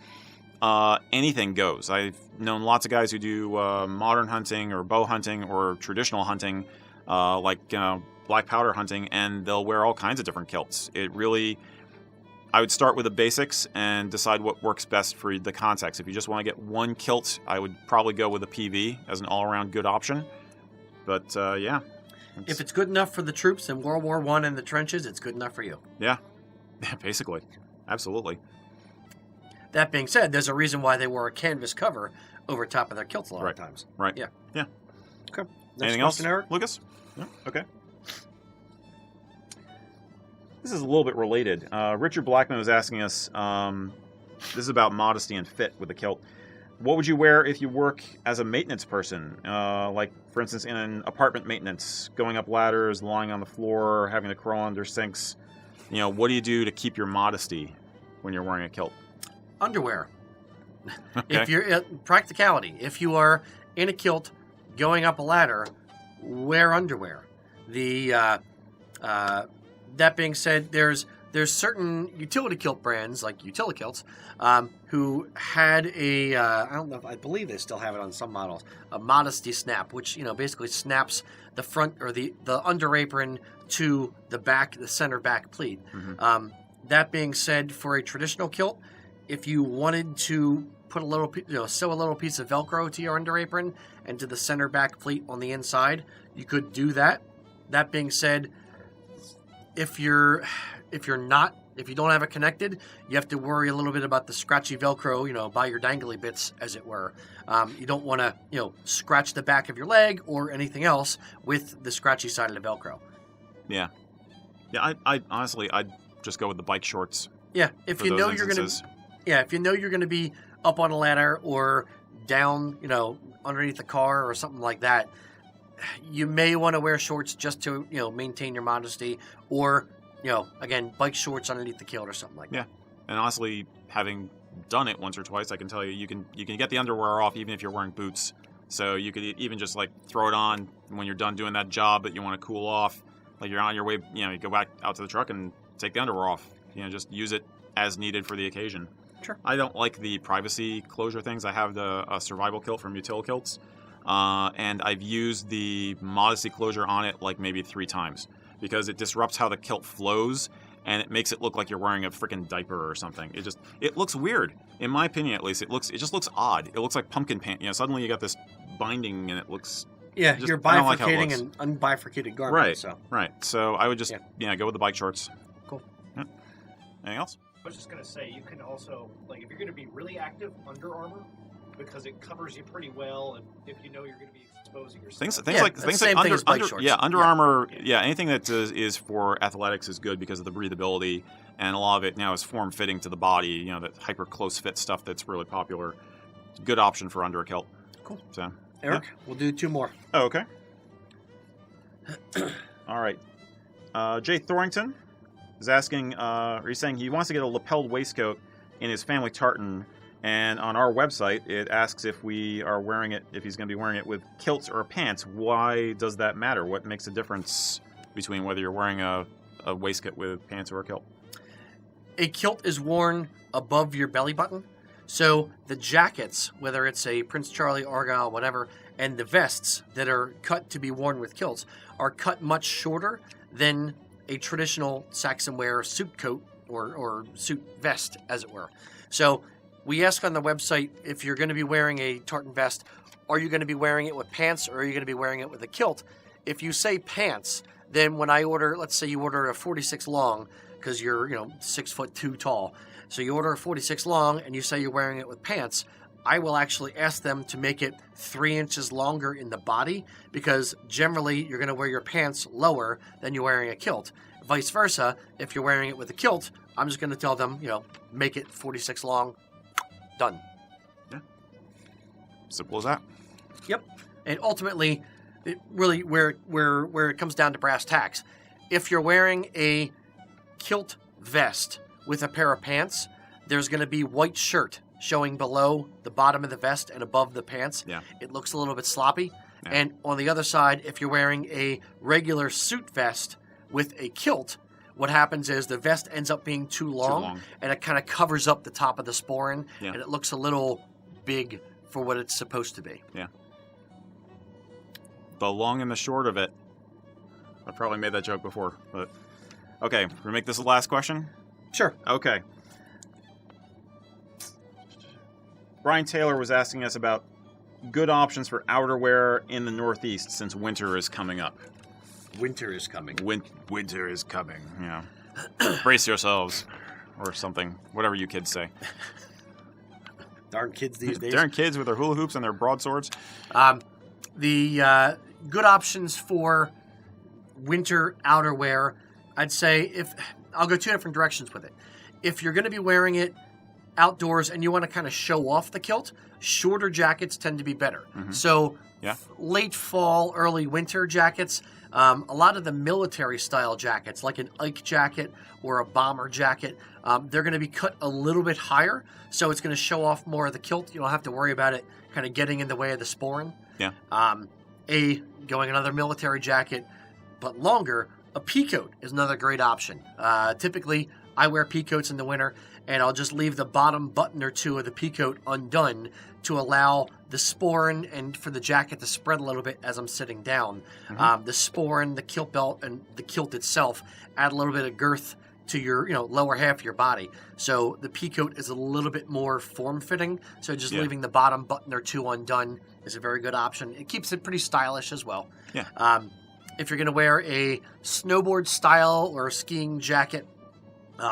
anything goes. I've known lots of guys who do modern hunting or bow hunting or traditional hunting, like black powder hunting, and they'll wear all kinds of different kilts. I would start with the basics and decide what works best for the context. If you just want to get one kilt, I would probably go with a PV as an all-around good option. But, yeah. If it's good enough for the troops in World War I in the trenches, it's good enough for you. Yeah, basically. Absolutely. That being said, there's a reason why they wore a canvas cover over top of their kilts a lot of times. Right. Yeah. Yeah. Okay. Next Anything else, question, Eric? Lucas? Yeah. Okay. This is a little bit related. Richard Blackman was asking us, this is about modesty and fit with the kilt. What would you wear if you work as a maintenance person? Like, for instance, in an apartment maintenance, going up ladders, lying on the floor, having to crawl under sinks. What do you do to keep your modesty when you're wearing a kilt? Underwear. Okay. If you're practicality, if you are in a kilt going up a ladder, wear underwear. That being said, there's certain utility kilt brands like Utility who had I believe they still have it on some models, a modesty snap, which basically snaps the front or the under apron to the back, the center back pleat. Mm-hmm. That being said, for a traditional kilt, if you wanted to put a little, sew a little piece of Velcro to your under apron and to the center back pleat on the inside, you could do that. That being said, if you don't have it connected, you have to worry a little bit about the scratchy Velcro, by your dangly bits, as it were. You don't want to, scratch the back of your leg or anything else with the scratchy side of the Velcro. Yeah. Yeah, I honestly, I'd just go with the bike shorts. Yeah, if you know you're going to be up on a ladder or down, underneath the car or something like that, you may want to wear shorts just to, maintain your modesty, or, again, bike shorts underneath the kilt or something like that. Yeah, and honestly, having done it once or twice, I can tell you can get the underwear off even if you're wearing boots. So you could even just throw it on when you're done doing that job that you want to cool off. Like you're on your way, you go back out to the truck and take the underwear off. Just use it as needed for the occasion. Sure. I don't like the privacy closure things. I have a survival kilt from Utility Kilts. And I've used the modesty closure on it maybe 3 times because it disrupts how the kilt flows and it makes it look like you're wearing a freaking diaper or something. It looks weird, in my opinion at least. It just looks odd. It looks like pumpkin pants. Suddenly you got this binding and it looks. Yeah, you're bifurcating an unbifurcated garment. Right. So. Right. So I would just go with the bike shorts. Cool. Yeah. Anything else? I was just going to say, you can also, if you're going to be really active, Under Armour, because it covers you pretty well, and if you know you're going to be exposing yourself. Things like Under Armour, anything that is for athletics is good because of the breathability, and a lot of it now is form-fitting to the body, that hyper close fit stuff that's really popular. Good option for under a kilt. Cool. So, Eric, we'll do 2 more. Oh, okay. All right. Jay Thorington is asking, or he's saying he wants to get a lapelled waistcoat in his family tartan. And on our website, it asks if we are wearing it, if he's going to be wearing it with kilts or pants. Why does that matter? What makes a difference between whether you're wearing a waistcoat with pants or a kilt? A kilt is worn above your belly button. So the jackets, whether it's a Prince Charlie, Argyle, whatever, and the vests that are cut to be worn with kilts are cut much shorter than a traditional Saxon wear suit coat or suit vest, as it were. So we ask on the website, if you're going to be wearing a tartan vest, are you going to be wearing it with pants or are you going to be wearing it with a kilt? If you say pants, then when I order, let's say you order a 46 long because you're 6'2" tall. So you order a 46 long and you say you're wearing it with pants, I will actually ask them to make it 3 inches longer in the body because generally you're going to wear your pants lower than you're wearing a kilt. Vice versa, if you're wearing it with a kilt, I'm just going to tell them, make it 46 long. Done. Yeah. Simple as that. Yep. And ultimately, it really where it comes down to brass tacks, if you're wearing a kilt vest with a pair of pants, there's going to be white shirt showing below the bottom of the vest and above the pants. Yeah. It looks a little bit sloppy. Yeah. And on the other side, if you're wearing a regular suit vest with a kilt, what happens is the vest ends up being too long. And it kind of covers up the top of the sporran, and it looks a little big for what it's supposed to be. Yeah. The long and the short of it, I probably made that joke before, but okay, we make this the last question? Sure. Okay. Brian Taylor was asking us about good options for outerwear in the Northeast since winter is coming up. Winter is coming. Winter is coming, yeah. Brace yourselves, or something, whatever you kids say. Darn kids these days. Darn kids with their hula hoops and their broadswords. The good options for winter outerwear, I'd say I'll go two different directions with it. If you're going to be wearing it outdoors and you want to kind of show off the kilt, shorter jackets tend to be better. Mm-hmm. So Yeah. Late fall, early winter jackets, a lot of the military style jackets, like an Ike jacket or a bomber jacket, they're going to be cut a little bit higher, so it's going to show off more of the kilt. You don't have to worry about it kind of getting in the way of the sporran. Yeah. Going another military jacket, but longer, a peacoat is another great option. Typically, I wear peacoats in the winter, and I'll just leave the bottom button or two of the peacoat undone to allow the sporran and for the jacket to spread a little bit as I'm sitting down. Mm-hmm. The sporran, the kilt belt, and the kilt itself add a little bit of girth to your lower half of your body. So the peacoat is a little bit more form-fitting, so just leaving the bottom button or two undone is a very good option. It keeps it pretty stylish as well. Yeah. If you're going to wear a snowboard style or a skiing jacket,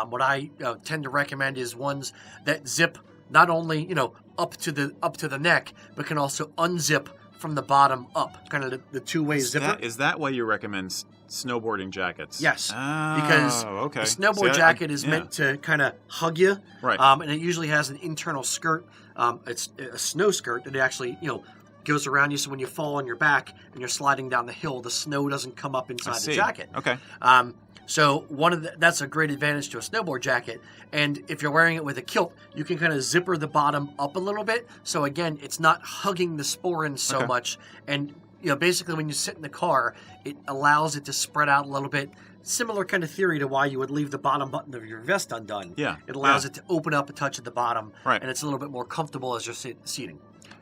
what I tend to recommend is ones that zip not only up to the neck, but can also unzip from the bottom up, kind of the two-way zipper. Is that why you recommend snowboarding jackets? Yes, oh, because okay. the snowboard jacket is meant to kind of hug you, right? And it usually has an internal skirt. It's a snow skirt that actually goes around you, so when you fall on your back and you're sliding down the hill, the snow doesn't come up inside the jacket. Okay. So that's a great advantage to a snowboard jacket. And if you're wearing it with a kilt, you can kind of zipper the bottom up a little bit. So again, it's not hugging the sporran so much. And basically when you sit in the car, it allows it to spread out a little bit. Similar kind of theory to why you would leave the bottom button of your vest undone. Yeah. It allows it to open up a touch at the bottom. Right. And it's a little bit more comfortable as you're seating.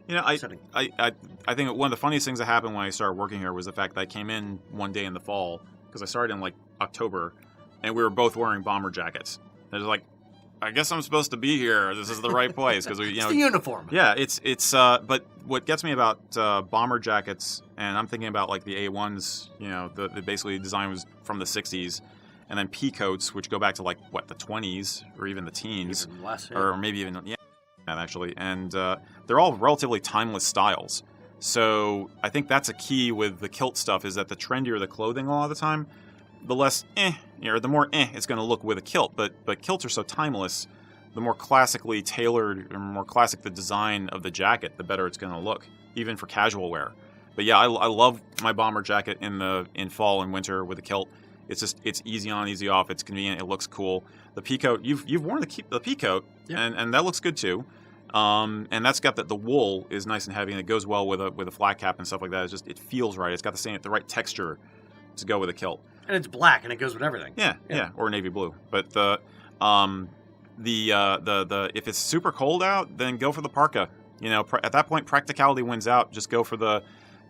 I think one of the funniest things that happened when I started working here was the fact that I came in one day in the fall, because I started in like October, and we were both wearing bomber jackets. It was like, I guess I'm supposed to be here. This is the right place because it's the uniform. Yeah, it's. But what gets me about bomber jackets, and I'm thinking about like the A1s. The basically design was from the '60s, and then peacoats, which go back to like the 20s or even the teens, even less, or maybe even actually. And they're all relatively timeless styles. So I think that's a key with the kilt stuff, is that the trendier the clothing a lot of the time, the less the more it's going to look with a kilt. But kilts are so timeless, the more classically tailored or more classic the design of the jacket, the better it's going to look, even for casual wear. But yeah, I love my bomber jacket in fall and winter with a kilt. It's easy on, easy off. It's convenient. It looks cool. The peacoat, you've worn the peacoat, and that looks good too. And that's got the wool is nice and heavy, and it goes well with a flat cap and stuff like that. It feels right. It's got the right texture to go with a kilt. And it's black, and it goes with everything. Yeah, or navy blue. But if it's super cold out, then go for the parka. At that point, practicality wins out. Just go for the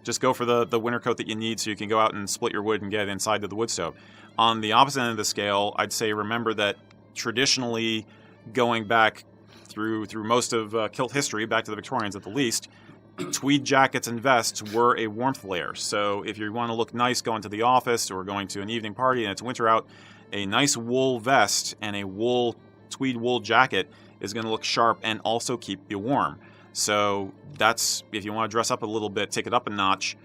winter coat that you need, so you can go out and split your wood and get it inside to the wood stove. On the opposite end of the scale, I'd say remember that traditionally, going back through most of kilt history, back to the Victorians at the least, tweed jackets and vests were a warmth layer. So if you want to look nice going to the office or going to an evening party and it's winter out, a nice wool vest and a tweed wool jacket is going to look sharp and also keep you warm. So that's, if you want to dress up a little bit, take it up a notch,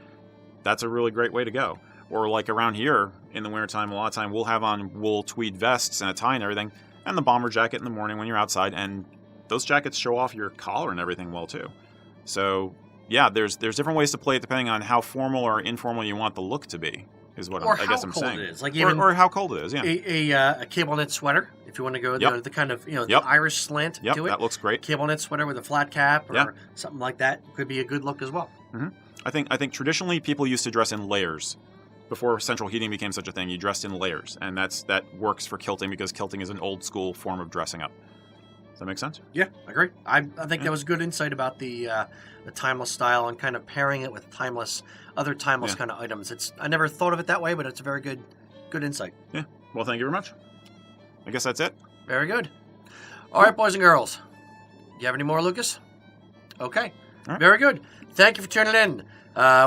that's a really great way to go. Or like around here in the wintertime, a lot of time we'll have on wool tweed vests and a tie and everything, and the bomber jacket in the morning when you're outside, and those jackets show off your collar and everything well too. So yeah, there's different ways to play it depending on how formal or informal you want the look to be, is what I guess I'm saying. It is. Like or how cold it is, yeah. A cable knit sweater, if you want to go the kind of the Irish slant to it. That looks great. Cable knit sweater with a flat cap or something like that could be a good look as well. Mm-hmm. I think traditionally people used to dress in layers. Before central heating became such a thing, you dressed in layers, and that works for kilting because kilting is an old school form of dressing up. Does that make sense? Yeah, I agree. I think that was good insight about the timeless style and kind of pairing it with other timeless kind of items. I never thought of it that way, but it's a very good insight. Yeah. Well, thank you very much. I guess that's it. Very good. All right, boys and girls. Do you have any more, Lucas? Okay. Right. Very good. Thank you for tuning in.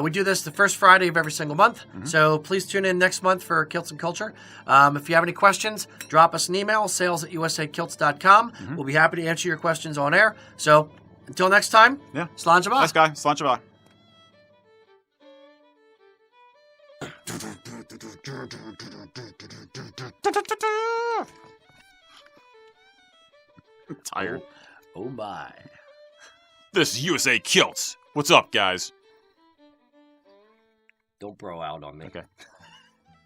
We do this the first Friday of every single month, so please tune in next month for Kilts and Culture. If you have any questions, drop us an email, sales@usakilts.com. We'll be happy to answer your questions on air. So until next time, Slán Jabot. Nice guy. Slán Jabot. Tired. Oh my. This is USA Kilts. What's up, guys? Don't bro out on me. Okay.